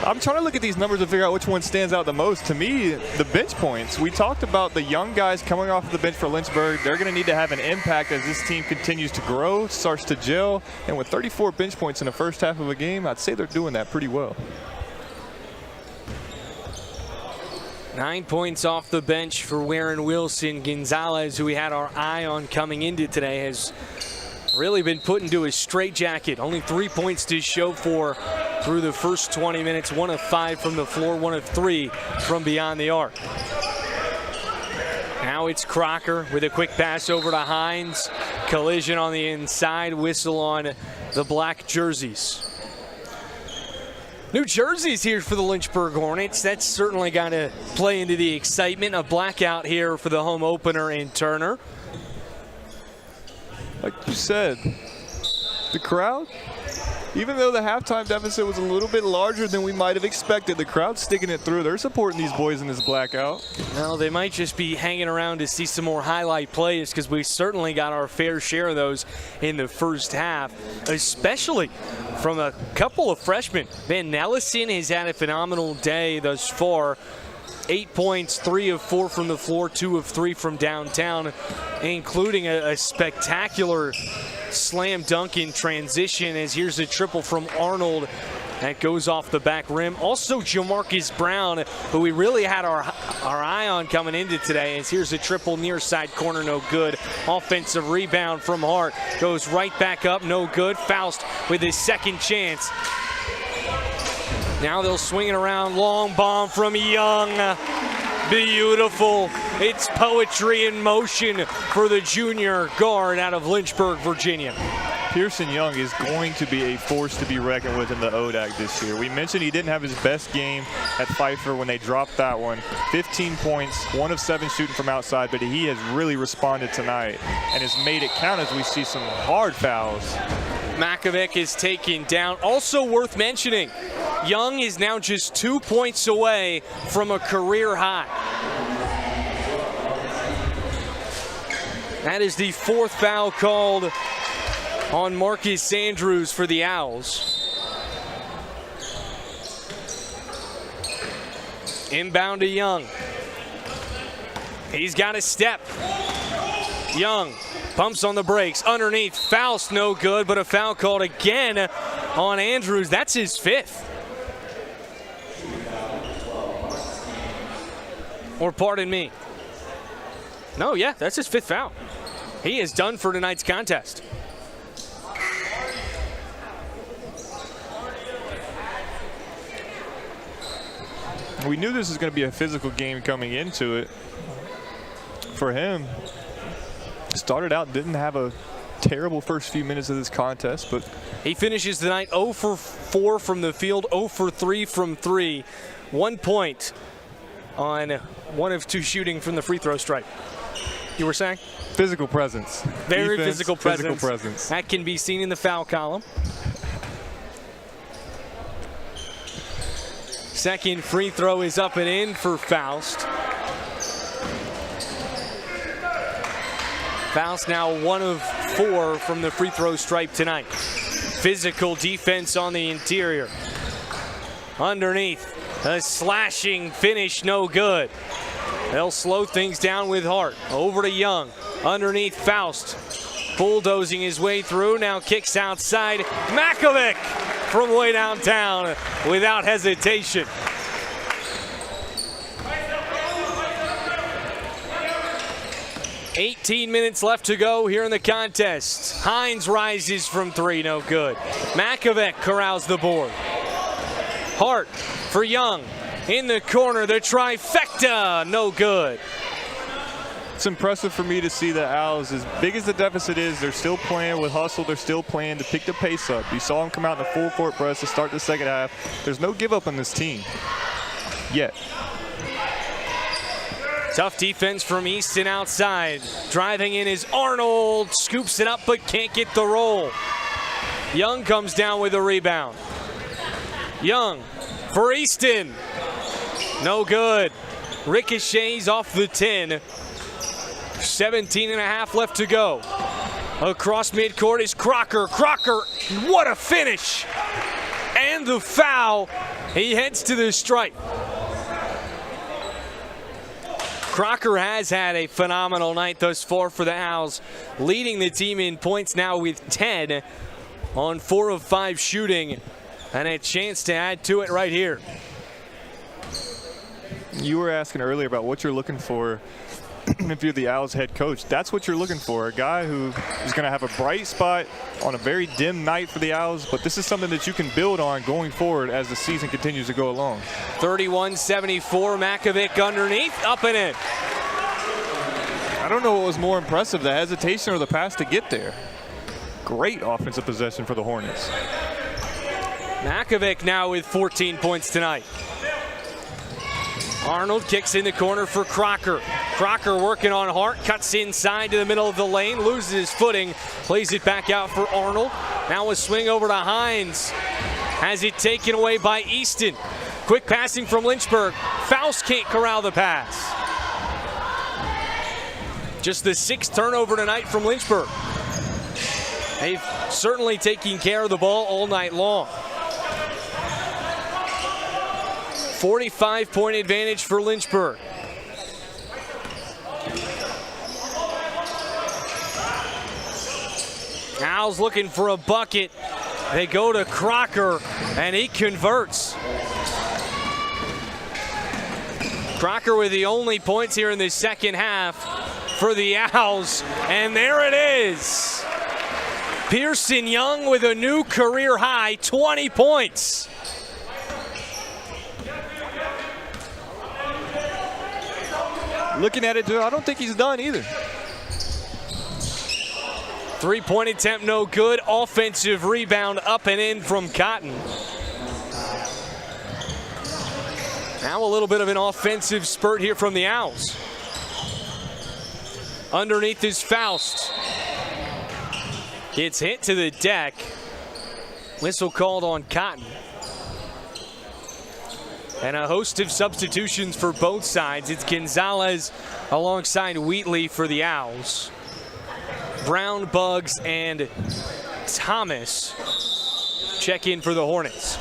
Speaker 6: I'm trying to look at these numbers to figure out which one stands out the most. To me, the bench points. We talked about the young guys coming off the bench for Lynchburg. They're going to need to have an impact as this team continues to grow, starts to gel. And with 34 bench points in the first half of a game, I'd say they're doing that pretty well.
Speaker 5: 9 points off the bench for Warren Wilson. Gonzalez, who we had our eye on coming into today, has really been put into a straitjacket. Only 3 points to show for through the first 20 minutes. 1 of 5 from the floor, 1 of 3 from beyond the arc. Now it's Crocker with a quick pass over to Hines. Collision on the inside, whistle on the black jerseys. New jerseys here for the Lynchburg Hornets. That's certainly got to play into the excitement. A blackout here for the home opener in Turner.
Speaker 6: Like you said, the crowd, even though the halftime deficit was a little bit larger than we might have expected, the crowd's sticking it through. They're supporting these boys in this blackout.
Speaker 5: Well, they might just be hanging around to see some more highlight plays, because we certainly got our fair share of those in the first half, especially from a couple of freshmen. Van Nellison has had a phenomenal day thus far. 8 points, 3 of 4 from the floor, 2 of 3 from downtown, including a spectacular slam dunk in transition, as here's a triple from Arnold that goes off the back rim. Also Jamarcus Brown, who we really had our eye on coming into today, as here's a triple near side corner, no good. Offensive rebound from Hart, goes right back up, no good. Faust with his second chance. Now they'll swing it around. Long bomb from Young. Beautiful. It's poetry in motion for the junior guard out of Lynchburg, Virginia.
Speaker 6: Pearson Young is going to be a force to be reckoned with in the ODAC this year. We mentioned he didn't have his best game at Pfeiffer when they dropped that one. 15 points, 1 of 7 shooting from outside, but he has really responded tonight and has made it count as we see some hard fouls.
Speaker 5: Makovic is taken down. Also worth mentioning, Young is now just 2 points away from a career high. That is the 4th foul called on Marcus Andrews for the Owls. Inbound to Young. He's got a step. Young pumps on the brakes. Underneath, Faust no good, but a foul called again on Andrews. That's his 5th. Or pardon me. No, yeah, that's his 5th foul. He is done for tonight's contest.
Speaker 6: We knew this was going to be a physical game coming into it. For him, started out, didn't have a terrible first few minutes of this contest, but
Speaker 5: he finishes the night 0 for 4 from the field, 0 for 3 from 3. 1 point on 1 of 2 shooting from the free throw stripe. You were saying?
Speaker 6: Physical presence.
Speaker 5: Very
Speaker 6: Defense,
Speaker 5: physical presence.
Speaker 6: Physical presence.
Speaker 5: That can be seen in the foul column. Second free throw is up and in for Faust. Faust now 1 of 4 from the free throw stripe tonight. Physical defense on the interior. Underneath, a slashing finish, no good. They'll slow things down with Hart. Over to Young. Underneath, Faust bulldozing his way through. Now kicks outside. Makovic from way downtown without hesitation. $18 minutes left to go here in the contest. Hines rises from 3, no good. Makovic corrals the board. Hart for Young. In the corner, the trifecta, no good.
Speaker 6: It's impressive for me to see the Owls, as big as the deficit is, they're still playing with hustle. They're still playing to pick the pace up. You saw them come out in the full court press to start the second half. There's no give up on this team yet.
Speaker 5: Tough defense from Easton outside. Driving in is Arnold. Scoops it up but can't get the roll. Young comes down with a rebound. Young for Easton. No good. Ricochets off the 10. 17 and a half left to go. Across midcourt is Crocker. Crocker, what a finish. And the foul. He heads to the stripe. Crocker has had a phenomenal night thus far for the Owls, leading the team in points now with 10 on 4 of 5 shooting, and a chance to add to it right here.
Speaker 6: You were asking earlier about what you're looking for if you're the Owls head coach. That's what you're looking for, a guy who is going to have a bright spot on a very dim night for the Owls, but this is something that you can build on going forward as the season continues to go along.
Speaker 5: 31-74, Makovic underneath, up and in.
Speaker 6: I don't know what was more impressive, the hesitation or the pass to get there. Great offensive possession for the Hornets.
Speaker 5: Makovic now with 14 points tonight. Arnold kicks in the corner for Crocker. Crocker working on Hart, cuts inside to the middle of the lane, loses his footing, plays it back out for Arnold. Now a swing over to Hines. Has it taken away by Easton. Quick passing from Lynchburg. Faust can't corral the pass. Just the 6th turnover tonight from Lynchburg. They've certainly taken care of the ball all night long. 45-point advantage for Lynchburg. Owls looking for a bucket. They go to Crocker, and he converts. Crocker with the only points here in the second half for the Owls, and there it is. Pearson Young with a new career high, 20 points.
Speaker 6: looking at it, I don't think he's done either.
Speaker 5: Three-point attempt, no good. Offensive rebound up and in from Cotton. Now a little bit of an offensive spurt here from the Owls. Underneath is Faust. Gets hit to the deck. Whistle called on Cotton. And a host of substitutions for both sides. It's Gonzalez alongside Wheatley for the Owls. Brown, Buggs, and Thomas check in for the Hornets.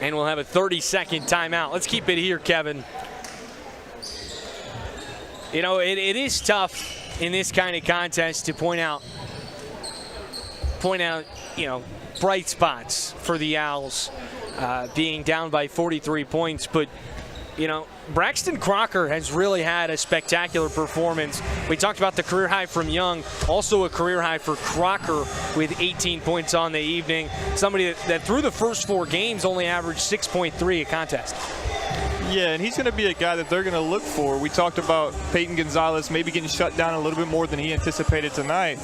Speaker 5: And we'll have a 30-second timeout. Let's keep it here, Kevin. You know, it is tough in this kind of contest to point out, you know, bright spots for the Owls being down by 43 points. But, you know, Braxton Crocker has really had a spectacular performance. We talked about the career high from Young, also a career high for Crocker with 18 points on the evening. Somebody that through the first 4 games only averaged 6.3 a contest.
Speaker 6: Yeah, and he's going to be a guy that they're going to look for. We talked about Peyton Gonzalez maybe getting shut down a little bit more than he anticipated tonight.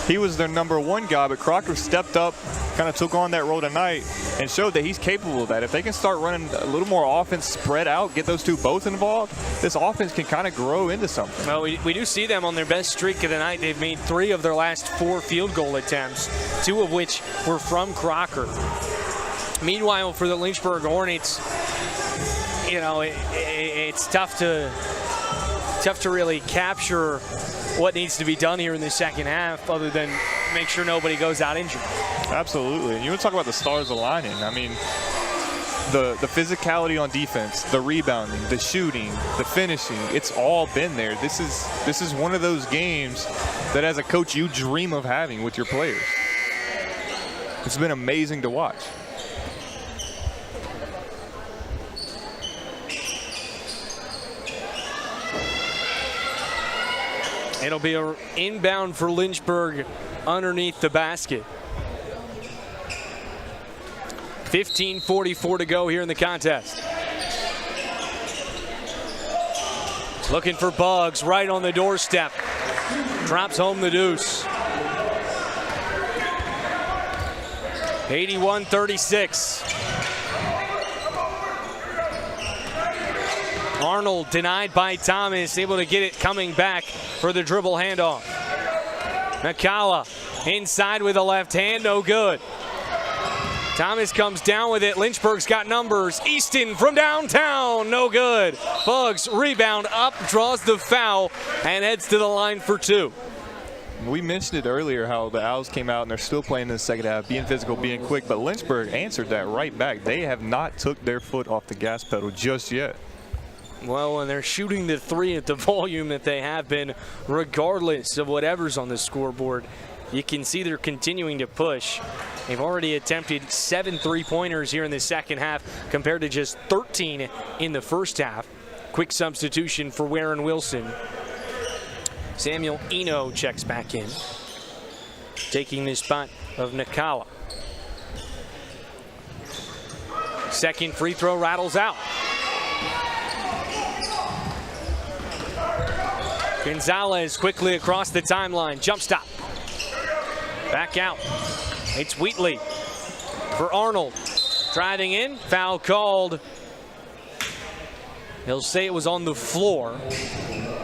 Speaker 6: He was their #1 guy, but Crocker stepped up, kind of took on that role tonight, and showed that he's capable of that. If they can start running a little more offense spread out, get those two both involved, this offense can kind of grow into something.
Speaker 5: Well, we do see them on their best streak of the night. They've made 3 of their last 4 field goal attempts, 2 of which were from Crocker. Meanwhile, for the Lynchburg Hornets, you know, it's tough to really capture what needs to be done here in the second half other than make sure nobody goes out injured.
Speaker 6: Absolutely. And you want to talk about the stars aligning. I mean, the physicality on defense, the rebounding, the shooting, the finishing, it's all been there. This is one of those games that as a coach you dream of having with your players. It's been amazing to watch.
Speaker 5: It'll be an inbound for Lynchburg underneath the basket. 15:44 to go here in the contest. Looking for Buggs right on the doorstep. Drops home the deuce. 81-36. Arnold denied by Thomas, able to get it coming back for the dribble handoff. Nakala inside with a left hand, no good. Thomas comes down with it. Lynchburg's got numbers. Easton from downtown, no good. Buggs rebound up, draws the foul, and heads to the line for 2.
Speaker 6: We mentioned it earlier how the Owls came out and they're still playing in the second half, being physical, being quick, but Lynchburg answered that right back. They have not took their foot off the gas pedal just yet.
Speaker 5: Well, and they're shooting the 3 at the volume that they have been, regardless of whatever's on the scoreboard. You can see they're continuing to push. They've already attempted 7 3-pointers here in the second half compared to just 13 in the first half. Quick substitution for Warren Wilson. Samuel Eno checks back in, taking the spot of Nakala. Second free throw rattles out. Gonzalez quickly across the timeline, jump stop. Back out. It's Wheatley for Arnold. Driving in, foul called. He'll say it was on the floor.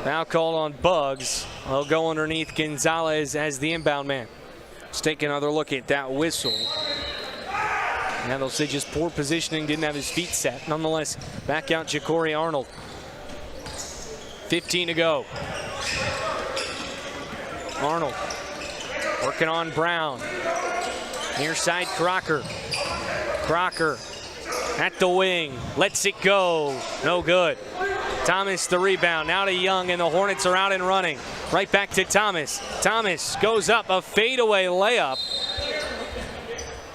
Speaker 5: Foul called on Buggs. He'll go underneath Gonzalez as the inbound man. Let's take another look at that whistle. Now they'll say just poor positioning, didn't have his feet set. Nonetheless, back out Ja'Cory Arnold. 15 to go. Arnold working on Brown. Near side Crocker. Crocker at the wing. Lets it go. No good. Thomas the rebound. Now to Young, and the Hornets are out and running. Right back to Thomas. Thomas goes up, a fadeaway layup.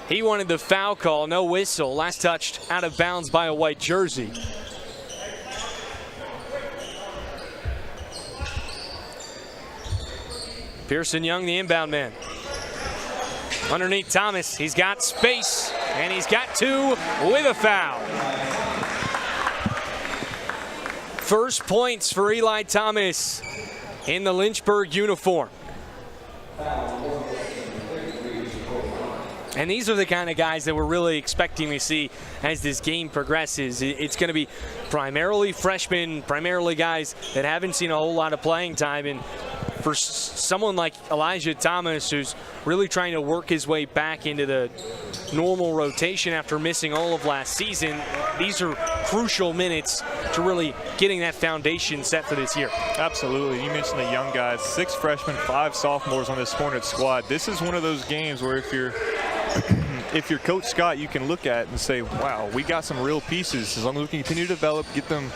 Speaker 5: He wanted the foul call, no whistle. Last touched out of bounds by a white jersey. Pearson Young, the inbound man. Underneath Thomas, he's got space, and he's got 2 with a foul. First points for Eli Thomas in the Lynchburg uniform. And these are the kind of guys that we're really expecting to see as this game progresses. It's going to be primarily freshmen, primarily guys that haven't seen a whole lot of playing time. And for someone like Elijah Thomas, who's really trying to work his way back into the normal rotation after missing all of last season, these are crucial minutes to really getting that foundation set for this year.
Speaker 6: Absolutely. You mentioned the young guys, 6 freshmen, 5 sophomores on this Hornets squad. This is one of those games where if you're Coach Scott, you can look at and say, wow, we got some real pieces. As long as we can continue to develop, get them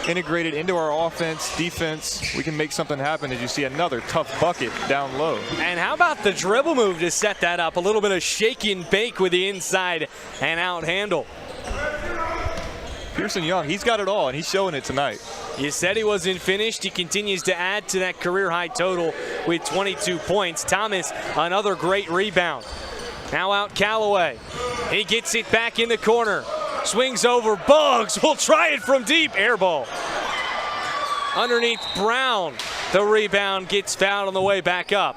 Speaker 6: integrated into our offense, defense, we can make something happen as you see another tough bucket down low.
Speaker 5: And how about the dribble move to set that up? A little bit of shake and bake with the inside and out handle.
Speaker 6: Pearson Young, he's got it all, and he's showing it tonight.
Speaker 5: You said he wasn't finished. He continues to add to that career-high total with 22 points. Thomas, another great rebound. Now out Callaway. He gets it back in the corner. Swings over. Buggs will try it from deep. Air ball. Underneath Brown. The rebound gets fouled on the way back up.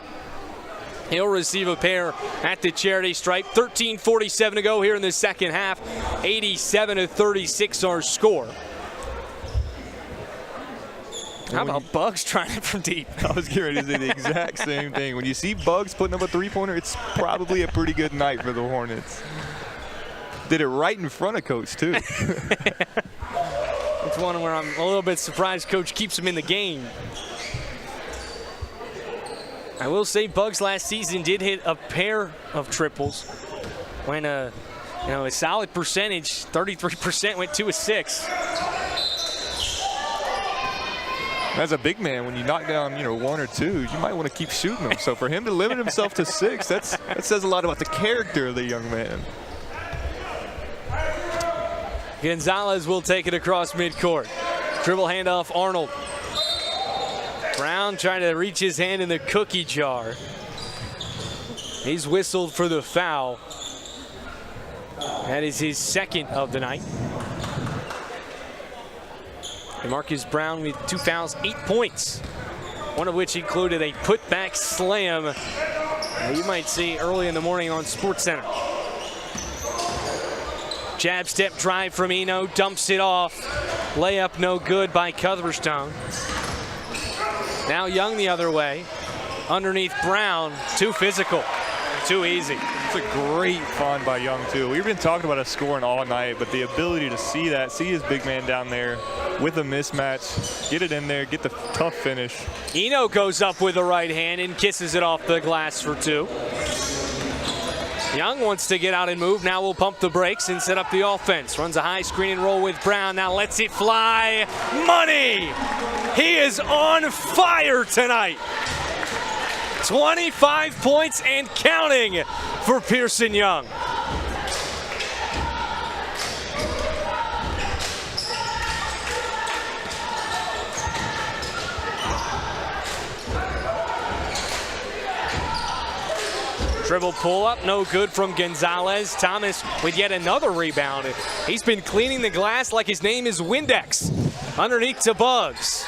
Speaker 5: He'll receive a pair at the charity stripe. 13:47 to go here in the second half. 87-36 our score. How about Buggs trying it from deep?
Speaker 6: I was getting ready to say the exact same thing. When you see Buggs putting up a three-pointer, it's probably a pretty good night for the Hornets. Did it right in front of Coach, too.
Speaker 5: It's one where I'm a little bit surprised Coach keeps him in the game. I will say Buggs last season did hit a pair of triples when a solid percentage, 33%, went 2 of 6.
Speaker 6: As a big man, when you knock down, 1 or 2, you might want to keep shooting them. So for him to limit himself to 6, that says a lot about the character of the young man.
Speaker 5: Gonzalez will take it across midcourt. Dribble handoff, Arnold. Brown trying to reach his hand in the cookie jar. He's whistled for the foul. That is his second of the night. And Marcus Brown with 2 fouls, 8 points. One of which included a putback slam that you might see early in the morning on SportsCenter. Jab step drive from Eno, dumps it off. Layup no good by Cutherstone. Now Young the other way. Underneath Brown, too physical, too easy.
Speaker 6: It's a great find by Young, too. We've been talking about us scoring all night, but the ability to see his big man down there with a mismatch, get it in there, get the tough finish.
Speaker 5: Eno goes up with the right hand and kisses it off the glass for 2. Young wants to get out and move. Now we'll pump the brakes and set up the offense. Runs a high screen and roll with Brown. Now lets it fly. Money! He is on fire tonight. 25 points and counting for Pearson Young. Dribble pull up, no good from Gonzalez. Thomas with yet another rebound. He's been cleaning the glass like his name is Windex. Underneath to Buggs.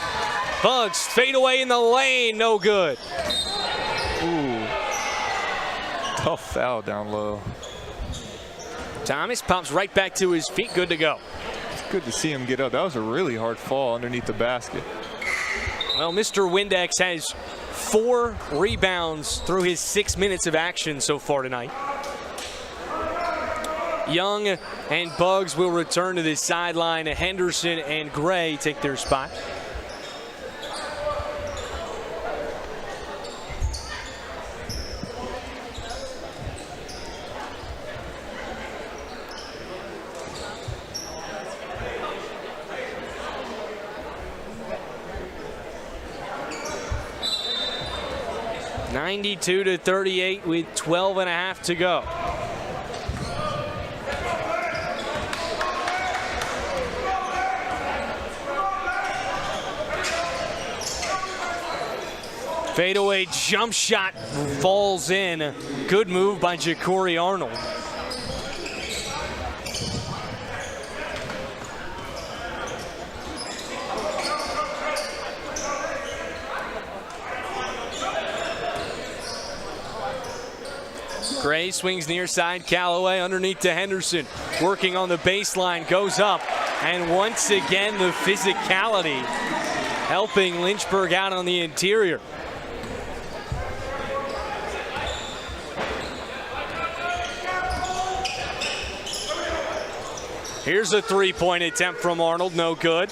Speaker 5: Buggs fade away in the lane, no good.
Speaker 6: Ooh. Tough foul down low.
Speaker 5: Thomas pops right back to his feet, good to go.
Speaker 6: It's good to see him get up. That was a really hard fall underneath the basket.
Speaker 5: Well, Mr. Windex has 4 rebounds through his 6 minutes of action so far tonight. Young and Buggs will return to the sideline. Henderson and Gray take their spot. (92-38) with 12.5 to go. Fadeaway jump shot falls in. Good move by Ja'Cory Arnold. Gray swings near side. Callaway underneath to Henderson. Working on the baseline, goes up. And once again, the physicality helping Lynchburg out on the interior. Here's a three-point attempt from Arnold, no good.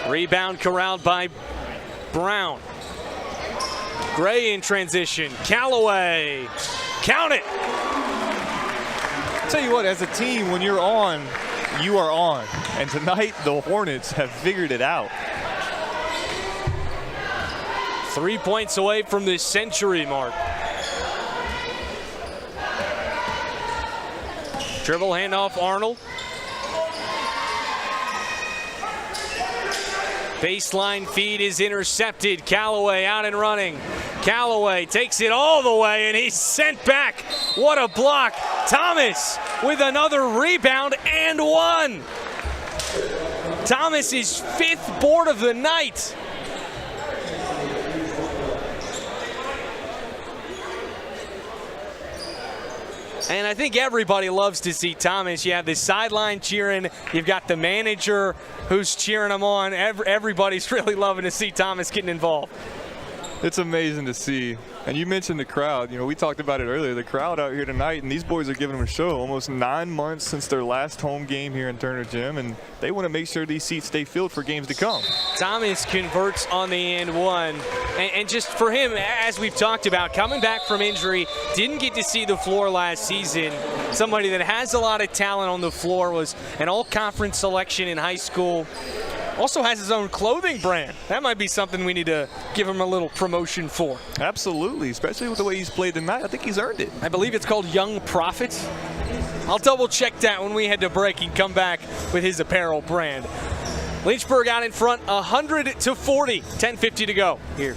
Speaker 5: Rebound corralled by Brown. Gray in transition, Callaway, count it.
Speaker 6: I'll tell you what, as a team, when you're on, you are on. And tonight, the Hornets have figured it out.
Speaker 5: 3 points away from the century mark. Dribble handoff, Arnold. Baseline feed is intercepted. Callaway out and running. Callaway takes it all the way and he's sent back. What a block. Thomas with another rebound and one. Thomas is 5th board of the night. And I think everybody loves to see Thomas. You have the sideline cheering. You've got the manager who's cheering him on. Everybody's really loving to see Thomas getting involved.
Speaker 6: It's amazing to see. And you mentioned the crowd. You know, we talked about it earlier. The crowd out here tonight, and these boys are giving them a show. Almost 9 months since their last home game here in Turner Gym, and they want to make sure these seats stay filled for games to come.
Speaker 5: Thomas converts on the and one. And just for him, as we've talked about, coming back from injury, didn't get to see the floor last season. Somebody that has a lot of talent on the floor, was an all-conference selection in high school. Also has his own clothing brand. That might be something we need to give him a little promotion for.
Speaker 6: Absolutely, especially with the way he's played tonight. I think he's earned it.
Speaker 5: I believe it's called Young Prophet. I'll double check that when we head to break and come back with his apparel brand. Lynchburg out in front, 100-40, 10:50 to go here.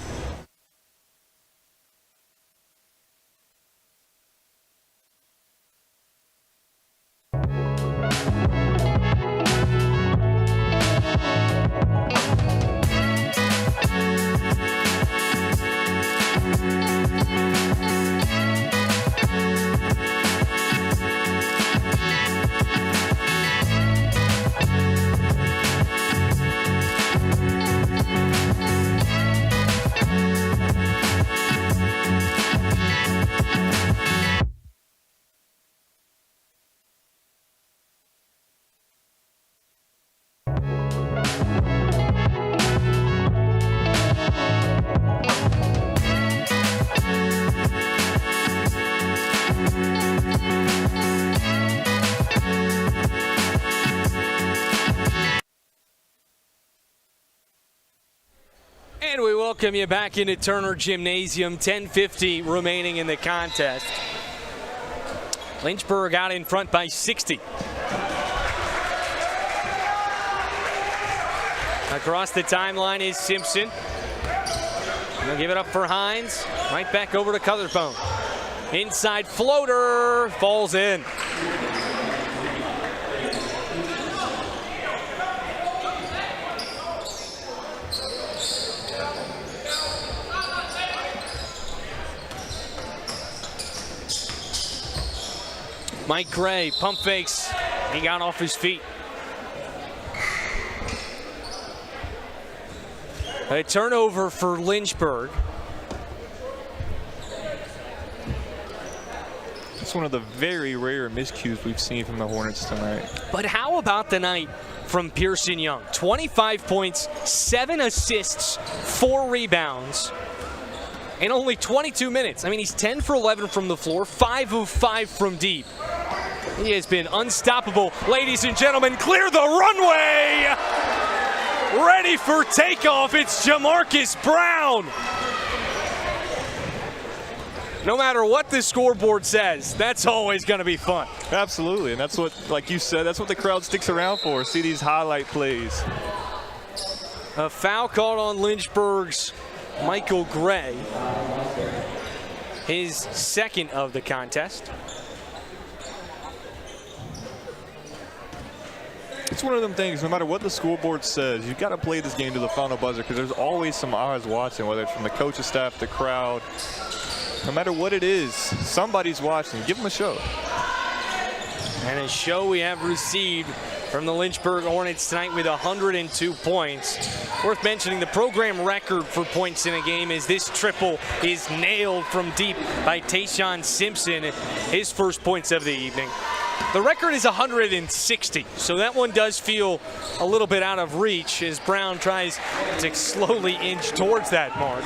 Speaker 5: And we welcome you back into Turner Gymnasium. 10:50 remaining in the contest. Lynchburg out in front by 60. Across the timeline is Simpson. They'll give it up for Hines. Right back over to Cutherphone. Inside floater falls in. Mike Gray, pump fakes. He got off his feet. A turnover for Lynchburg.
Speaker 6: It's one of the very rare miscues we've seen from the Hornets tonight.
Speaker 5: But how about the night from Pearson Young? 25 points, 7 assists, 4 rebounds in only 22 minutes. I mean, he's 10 for 11 from the floor, 5 of 5 from deep. He has been unstoppable. Ladies and gentlemen, clear the runway! Ready for takeoff, it's Jamarcus Brown. No matter what the scoreboard says, that's always going to be fun.
Speaker 6: Absolutely, and that's what, like you said, that's what the crowd sticks around for, see these highlight plays.
Speaker 5: A foul called on Lynchburg's Michael Gray. His second of the contest.
Speaker 6: It's one of them things, no matter what the scoreboard says, you've got to play this game to the final buzzer because there's always some eyes watching, whether it's from the coaching staff, the crowd. No matter what it is, somebody's watching. Give them a show.
Speaker 5: And a show we have received from the Lynchburg Hornets tonight with 102 points. Worth mentioning, the program record for points in a game is this triple is nailed from deep by Tayshawn Simpson, his first points of the evening. The record is 160, so that one does feel a little bit out of reach as Brown tries to slowly inch towards that mark.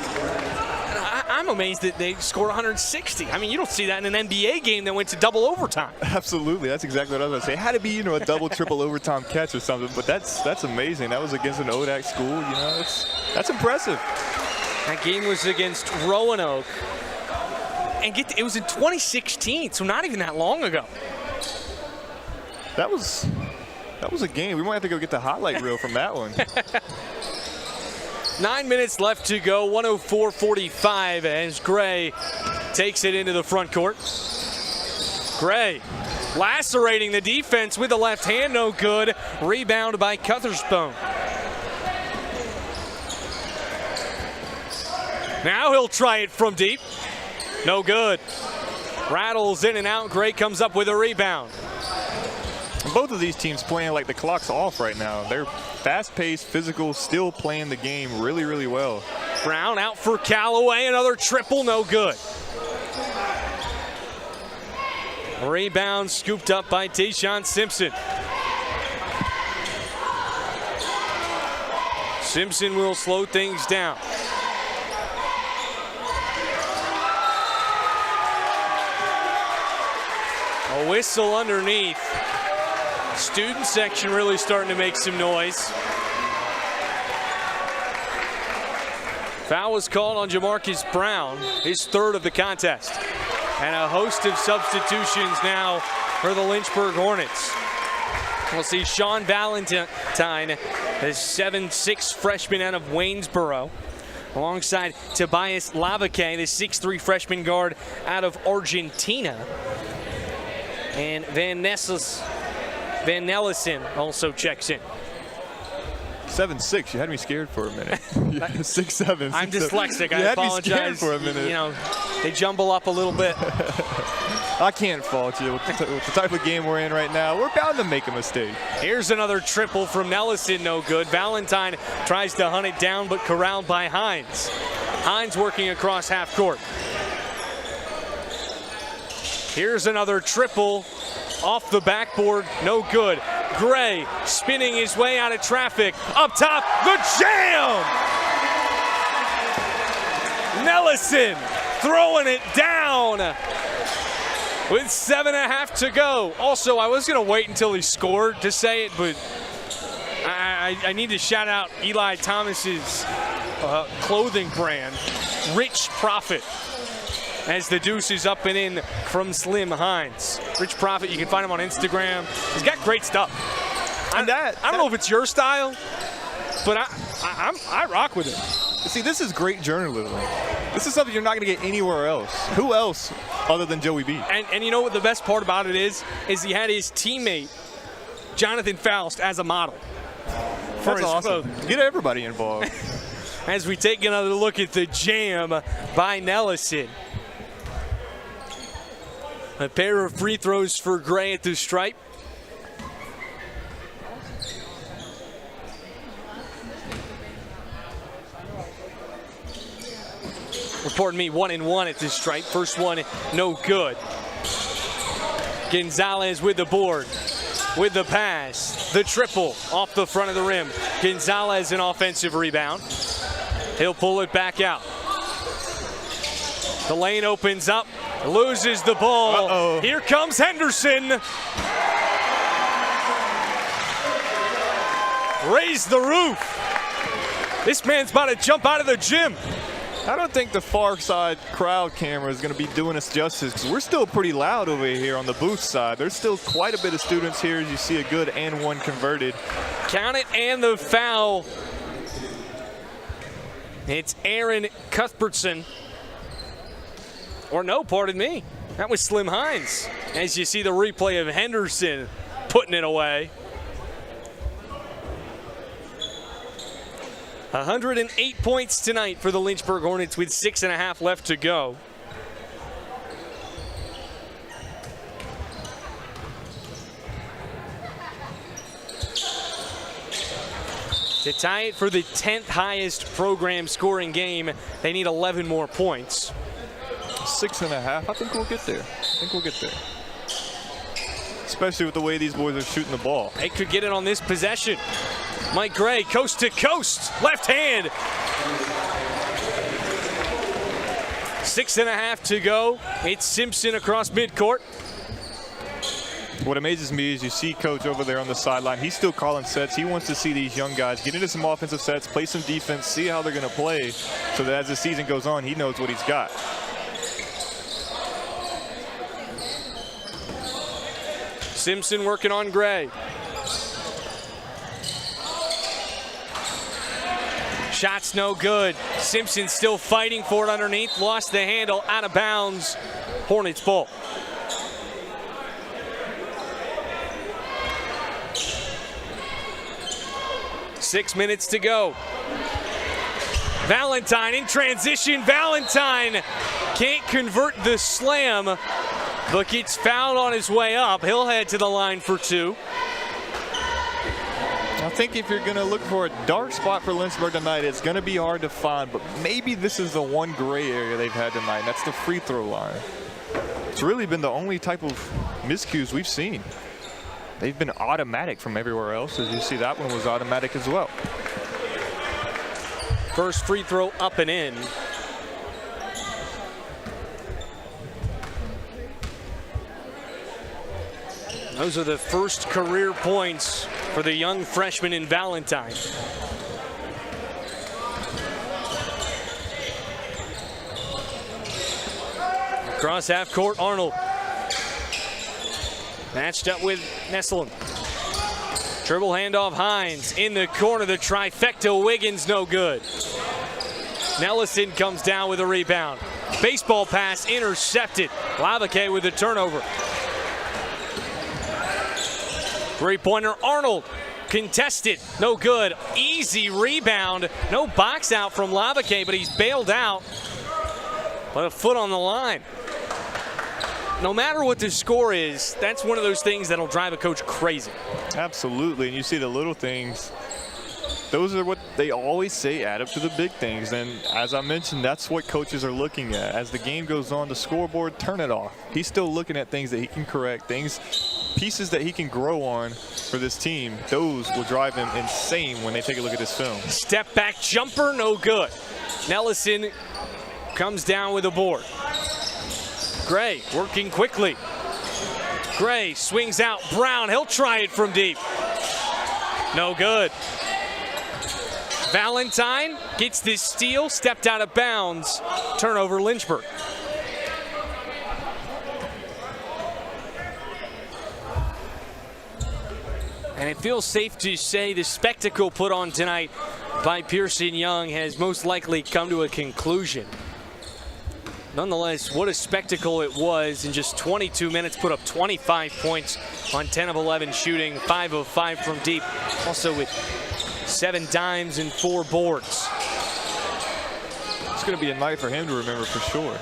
Speaker 5: I'm amazed that they scored 160. I mean, you don't see that in an NBA game that went to double overtime.
Speaker 6: Absolutely, that's exactly what I was going to say. It had to be, a double, triple overtime catch or something, but that's amazing. That was against an ODAC school, that's impressive.
Speaker 5: That game was against Roanoke, and it was in 2016, so not even that long ago.
Speaker 6: That was a game. We might have to go get the highlight reel from that one.
Speaker 5: 9 minutes left to go, 104-45 as Gray takes it into the front court. Gray lacerating the defense with the left hand, no good. Rebound by Cutherspoon. Now he'll try it from deep. No good. Rattles in and out. Gray comes up with a rebound.
Speaker 6: Both of these teams playing like the clock's off right now. They're fast-paced, physical, still playing the game really, really well.
Speaker 5: Brown out for Callaway. Another triple, no good. Rebound scooped up by Tayshawn Simpson. Simpson will slow things down. A whistle underneath. Student section really starting to make some noise. Foul was called on Jamarcus Brown, his third of the contest. And a host of substitutions now for the Lynchburg Hornets. We'll see Sean Valentine, the 7'6" freshman out of Waynesboro, alongside Tobias Lavaque, the 6'3" freshman guard out of Argentina. And Van Nellison also checks in.
Speaker 6: 7'6", you had me scared for a minute. 6'7".
Speaker 5: I'm dyslexic, I apologize.
Speaker 6: You had me scared for a minute.
Speaker 5: They jumble up a little bit.
Speaker 6: I can't fault you with the type of game we're in right now. We're bound to make a mistake.
Speaker 5: Here's another triple from Nellison, no good. Valentine tries to hunt it down, but corralled by Hines. Hines working across half court. Here's another triple off the backboard, no good. Gray spinning his way out of traffic. Up top, the jam! Nellison throwing it down with 7.5 to go. Also, I was going to wait until he scored to say it, but I need to shout out Eli Thomas's clothing brand, Rich Profit, as the deuce is up and in from Slim Hines. Rich Profit, you can find him on Instagram. He's got great stuff. I don't know if it's your style, but I rock with it.
Speaker 6: See, this is great journalism. This is something you're not going to get anywhere else. Who else other than Joey B?
Speaker 5: And you know what the best part about it is he had his teammate, Jonathan Faust, as a model.
Speaker 6: That's awesome. Get everybody involved.
Speaker 5: As we take another look at the jam by Nellison. A pair of free throws for Gray at the stripe. Pardon me, 1-1 at this stripe. First one, no good. Gonzalez with the board, with the pass, the triple off the front of the rim. Gonzalez an offensive rebound. He'll pull it back out. The lane opens up, loses the ball.
Speaker 6: Uh-oh.
Speaker 5: Here comes Henderson. Raise the roof. This man's about to jump out of the gym.
Speaker 6: I don't think the far side crowd camera is going to be doing us justice because we're still pretty loud over here on the booth side. There's still quite a bit of students here as you see a good and one converted.
Speaker 5: Count it and the foul. It's Aaron Cuthbertson. Or no, pardon me. That was Slim Hines. As you see the replay of Henderson putting it away. 108 points tonight for the Lynchburg Hornets with 6.5 left to go. To tie it for the 10th highest program scoring game, they need 11 more points.
Speaker 6: 6.5. I think we'll get there. Especially with the way these boys are shooting the ball.
Speaker 5: They could get it on this possession. Mike Gray, coast to coast, left hand. 6.5 to go. It's Simpson across midcourt.
Speaker 6: What amazes me is you see Coach over there on the sideline. He's still calling sets. He wants to see these young guys get into some offensive sets, play some defense, see how they're going to play, so that as the season goes on, he knows what he's got.
Speaker 5: Simpson working on Gray. Shot's no good. Simpson still fighting for it underneath. Lost the handle, out of bounds. Hornets ball. Six minutes to go. Valentine in transition. Valentine can't convert the slam, but gets fouled on his way up. He'll head to the line for two.
Speaker 6: I think if you're going to look for a dark spot for Lynchburg tonight, it's going to be hard to find, but maybe this is the one gray area they've had tonight, and that's the free throw line. It's really been the only type of miscues we've seen. They've been automatic from everywhere else. As you see, that one was automatic as well.
Speaker 5: First free throw up and in. Those are the first career points for the young freshman in Valentine. Across half court, Arnold. Matched up with Nesselin. Dribble handoff, Hines. In the corner, the trifecta, Wiggins, no good. Nellison comes down with a rebound. Baseball pass intercepted. Lavake with the turnover. Three-pointer, Arnold. Contested, no good. Easy rebound. No box out from Lavake, but he's bailed out. But a foot on the line. No matter what the score is, that's one of those things that'll drive a coach crazy.
Speaker 6: Absolutely, and you see the little things. Those are what they always say add up to the big things, and as I mentioned, that's what coaches are looking at. As the game goes on, the scoreboard, turn it off. He's still looking at things that he can correct, pieces that he can grow on for this team. Those will drive him insane when they take a look at this film.
Speaker 5: Step back jumper, no good. Nellison comes down with a board. Gray working quickly. Gray swings out. Brown, he'll try it from deep. No good. Valentine gets this steal, stepped out of bounds. Turnover, Lynchburg. And it feels safe to say the spectacle put on tonight by Pearson Young has most likely come to a conclusion. Nonetheless, what a spectacle it was. In just 22 minutes, put up 25 points on 10 of 11 shooting, 5 of 5 from deep. Also with 7 dimes and 4 boards.
Speaker 6: It's going to be a night for him to remember for sure.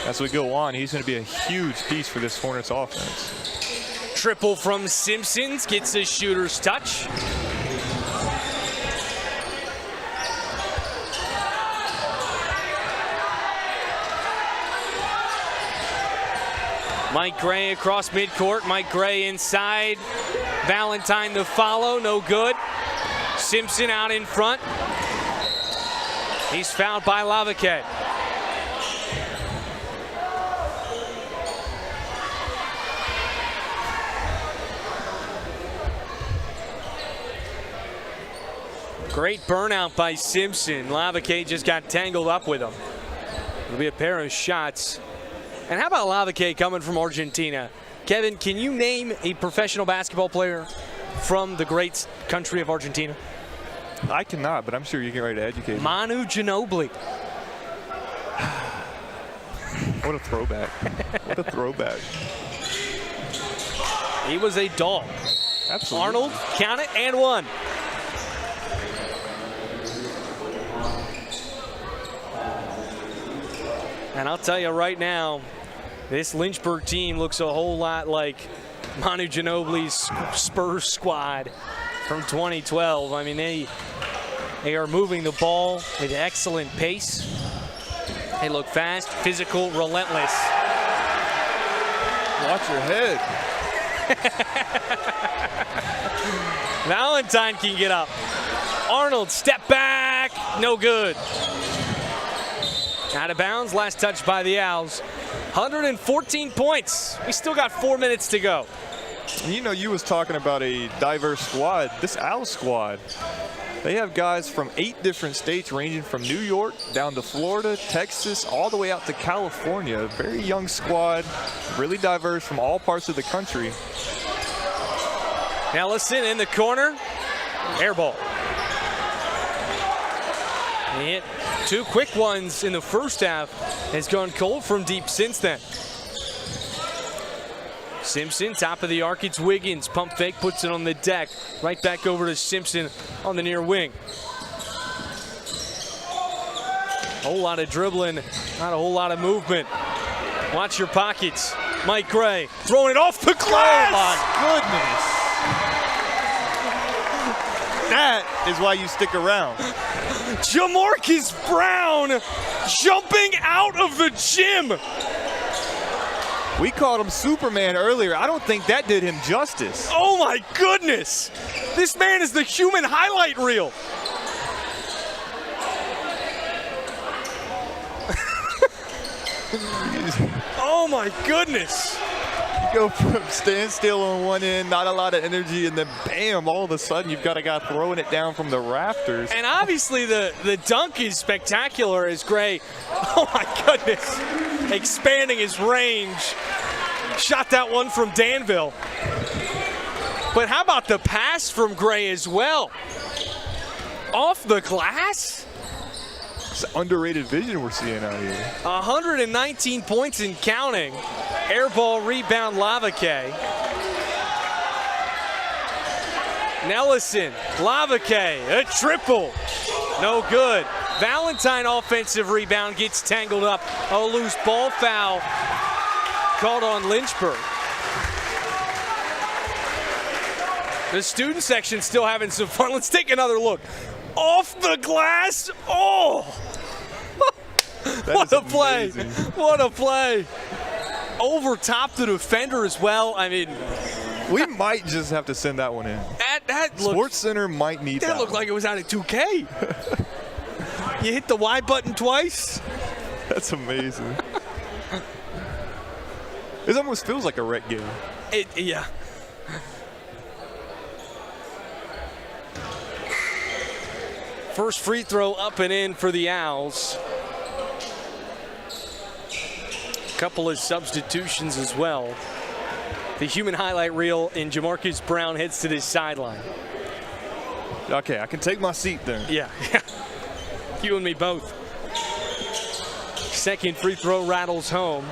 Speaker 6: As we go on, he's going to be a huge piece for this Hornets offense.
Speaker 5: Triple from Simpsons, gets a shooter's touch. Mike Gray across midcourt. Mike Gray inside. Valentine the follow, no good. Simpson out in front. He's fouled by Lavake. Great burnout by Simpson. Lavake just got tangled up with him. It'll be a pair of shots. And how about Lavake coming from Argentina? Kevin, can you name a professional basketball player from the great country of Argentina?
Speaker 6: I cannot, but I'm sure you can ready to educate me.
Speaker 5: Manu Ginobili.
Speaker 6: What a throwback. What a throwback.
Speaker 5: He was a dog.
Speaker 6: Absolutely.
Speaker 5: Arnold, count it, and one. And I'll tell you right now, this Lynchburg team looks a whole lot like Manu Ginobili's Spurs squad from 2012. I mean, they are moving the ball with excellent pace. They look fast, physical, relentless.
Speaker 6: Watch your head.
Speaker 5: Valentine can get up. Arnold, step back, no good. Out of bounds, last touch by the Owls. 114 points. We still got 4 minutes to go.
Speaker 6: You know, you was talking about a diverse squad. This Owls squad, they have guys from 8 different states, ranging from New York down to Florida, Texas, all the way out to California. A very young squad, really diverse from all parts of the country.
Speaker 5: Ellison in the corner, air ball. He hit 2 quick ones in the first half. Has gone cold from deep since then. Simpson, top of the arc, it's Wiggins. Pump fake, puts it on the deck. Right back over to Simpson on the near wing. Whole lot of dribbling, not a whole lot of movement. Watch your pockets. Mike Gray throwing it off the glass.
Speaker 6: Oh my goodness. That is why you stick around.
Speaker 5: Jamarcus Brown jumping out of the gym.
Speaker 6: We called him Superman earlier. I don't think that did him justice.
Speaker 5: Oh my goodness. This man is the human highlight reel. Oh my goodness.
Speaker 6: You go from standstill on one end, not a lot of energy, and then bam, all of a sudden you've got a guy throwing it down from the rafters.
Speaker 5: And obviously the dunk is spectacular as Gray, oh my goodness, expanding his range. Shot that one from Danville. But how about the pass from Gray as well? Off the glass?
Speaker 6: It's underrated vision we're seeing out here.
Speaker 5: 119 points and counting. Air ball rebound Lavake. Nellison, Lavake, a triple. No good. Valentine offensive rebound gets tangled up. A loose ball foul called on Lynchburg. The student section still having some fun. Let's take another look. Off the glass. Oh! What a play. What a play. Over top the defender as well. I mean,
Speaker 6: we might just have to send that one in.
Speaker 5: That looked,
Speaker 6: Sports Center might need that.
Speaker 5: That looked like it was out of 2K. You hit the Y button twice.
Speaker 6: That's amazing. It almost feels like a rec game.
Speaker 5: Yeah. First free throw up and in for the Owls. Couple of substitutions as well. The human highlight reel in Jamarcus Brown heads to this sideline.
Speaker 6: Okay, I can take my seat there.
Speaker 5: Yeah. You and me both. Second free throw rattles home.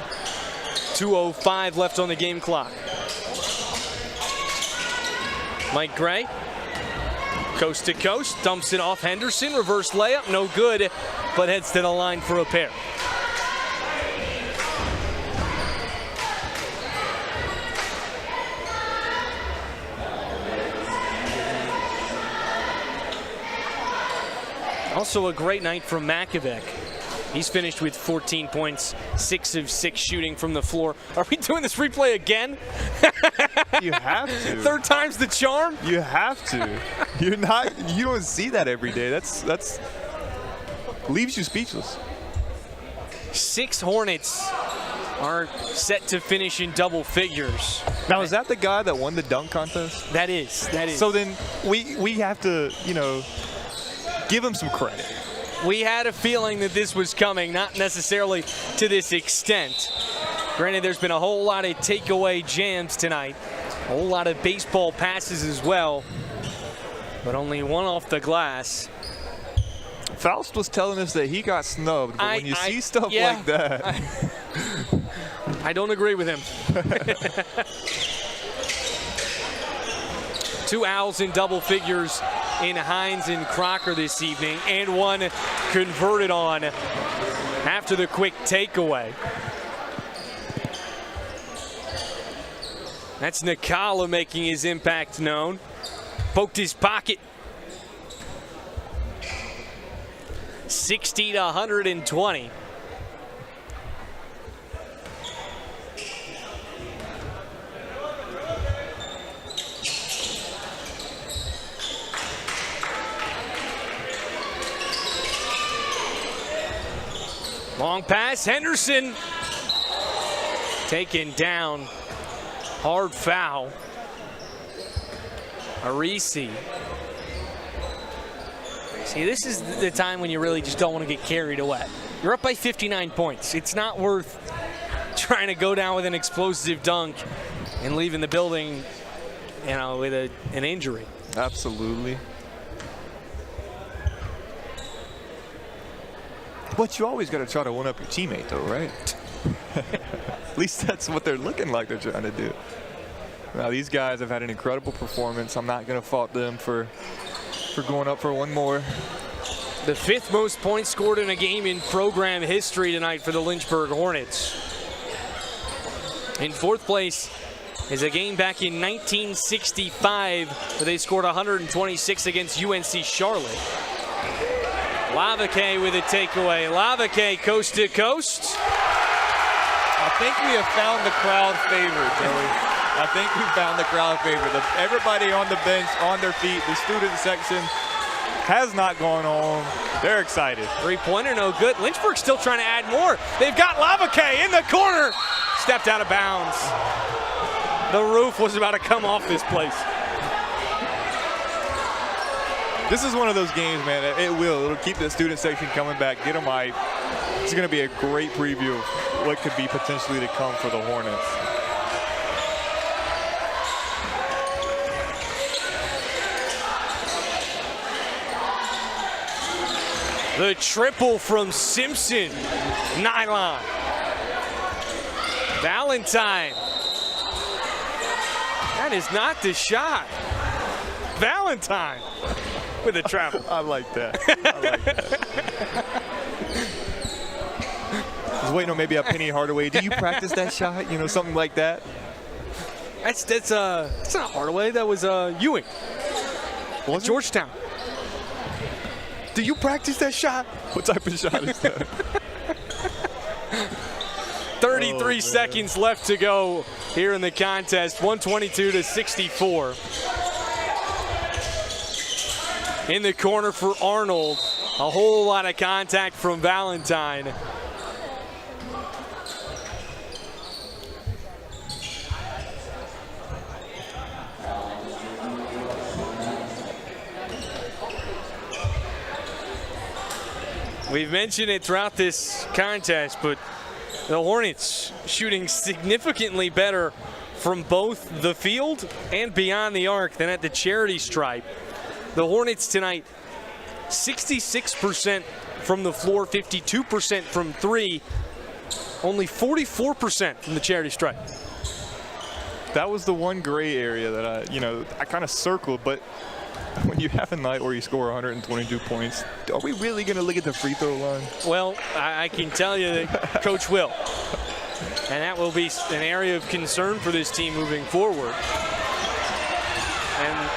Speaker 5: 2:05 left on the game clock. Mike Gray, coast to coast, dumps it off Henderson. Reverse layup, no good, but heads to the line for a pair. Also a great night from Makovic. He's finished with 14 points, 6 of 6 shooting from the floor. Are we doing this replay again?
Speaker 6: You have to.
Speaker 5: Third time's the charm?
Speaker 6: You have to. You don't see that every day. That's leaves you speechless.
Speaker 5: 6 Hornets are set to finish in double figures.
Speaker 6: Now, is that the guy that won the dunk contest?
Speaker 5: That is.
Speaker 6: So then we have to, give him some credit.
Speaker 5: We had a feeling that this was coming, not necessarily to this extent. Granted, there's been a whole lot of takeaway jams tonight, a whole lot of baseball passes as well, but only one off the glass.
Speaker 6: Faust was telling us that he got snubbed, but when you see stuff like that.
Speaker 5: I don't agree with him. 2 Owls in double figures in Hines and Crocker this evening, and one converted on after the quick takeaway. That's Nakala making his impact known. poked his pocket. 60 to 120. Long pass, Henderson taken down. Hard foul. Arisi. See, this is the time when you really just don't want to get carried away. You're up by 59 points. It's not worth trying to go down with an explosive dunk and leaving the building, you know, with an injury.
Speaker 6: Absolutely. But you always got to try to one up your teammate, though, right? At least that's what they're looking like they're trying to do. Now, these guys have had an incredible performance. I'm not going to fault them for going up for one more.
Speaker 5: The 5th most points scored in a game in program history tonight for the Lynchburg Hornets. In 4th place is a game back in 1965 where they scored 126 against UNC Charlotte. Lavake with a takeaway. Lavake coast to coast.
Speaker 6: I think we have found the crowd favorite, Joey. I think we found the crowd favorite. Everybody on the bench, on their feet, the student section has not gone home. They're excited.
Speaker 5: 3-pointer, no good. Lynchburg's still trying to add more. They've got Lavake in the corner. Stepped out of bounds. The roof was about to come off this place.
Speaker 6: This is one of those games, man. It'll keep the student section coming back, get them hyped. It's going to be a great preview of what could be potentially to come for the Hornets.
Speaker 5: The triple from Simpson. Nylon. Valentine. That is not the shot. Valentine with a travel.
Speaker 6: I like that. I was waiting on maybe a Penny Hardaway. Do you practice that shot? You know, something like that.
Speaker 5: That's not Hardaway. That was Ewing.
Speaker 6: Was it?
Speaker 5: Georgetown.
Speaker 6: Do you practice that shot? What type of shot is that?
Speaker 5: 33 seconds left to go here in the contest. 122 to 64. In the corner for Arnold. A whole lot of contact from Valentine. We've mentioned it throughout this contest, but the Hornets shooting significantly better from both the field and beyond the arc than at the charity stripe. The Hornets tonight, 66% from the floor, 52% from 3, only 44% from the charity stripe.
Speaker 6: That was the one gray area that I kind of circled, but when you have a night where you score 122 points, are we really going to look at the free throw line?
Speaker 5: Well, I can tell you that Coach will. And that will be an area of concern for this team moving forward. And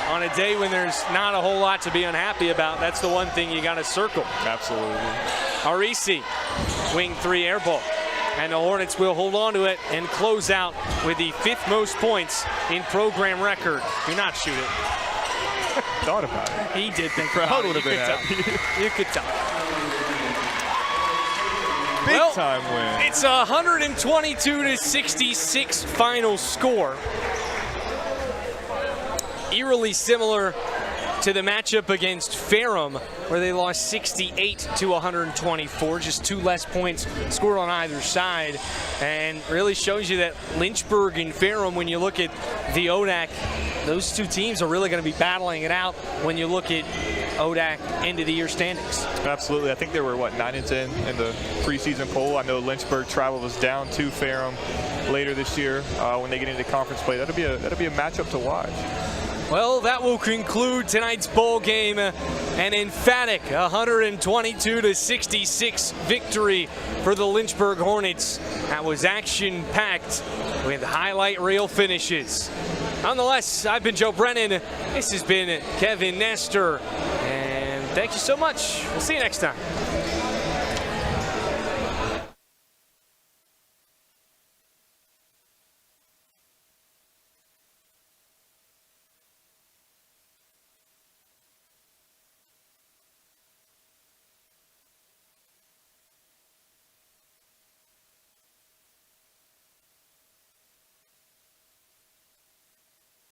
Speaker 5: on a day when there's not a whole lot to be unhappy about, that's the one thing you got to circle.
Speaker 6: Absolutely.
Speaker 5: Arisi, wing 3 air ball. And the Hornets will hold on to it and close out with the 5th most points in program record. Do not shoot it.
Speaker 6: Thought about it.
Speaker 5: He did think
Speaker 6: crowd
Speaker 5: about it.
Speaker 6: would have been happy.
Speaker 5: You could tell.
Speaker 6: Big time win.
Speaker 5: It's a 122 to 66 final score. Eerily similar to the matchup against Ferrum, where they lost 68 to 124, just 2 less points scored on either side, and really shows you that Lynchburg and Ferrum, when you look at the ODAC, those two teams are really going to be battling it out when you look at ODAC end of the year standings.
Speaker 6: Absolutely. I think they were, 9 and 10 in the preseason poll. I know Lynchburg travels down to Ferrum later this year when they get into conference play. That'll be a matchup to watch.
Speaker 5: Well, that will conclude tonight's bowl game. An emphatic 122 to 66 victory for the Lynchburg Hornets. That was action-packed with highlight reel finishes. Nonetheless, I've been Joe Brennan. This has been Kevin Nestor. And thank you so much. We'll see you next time.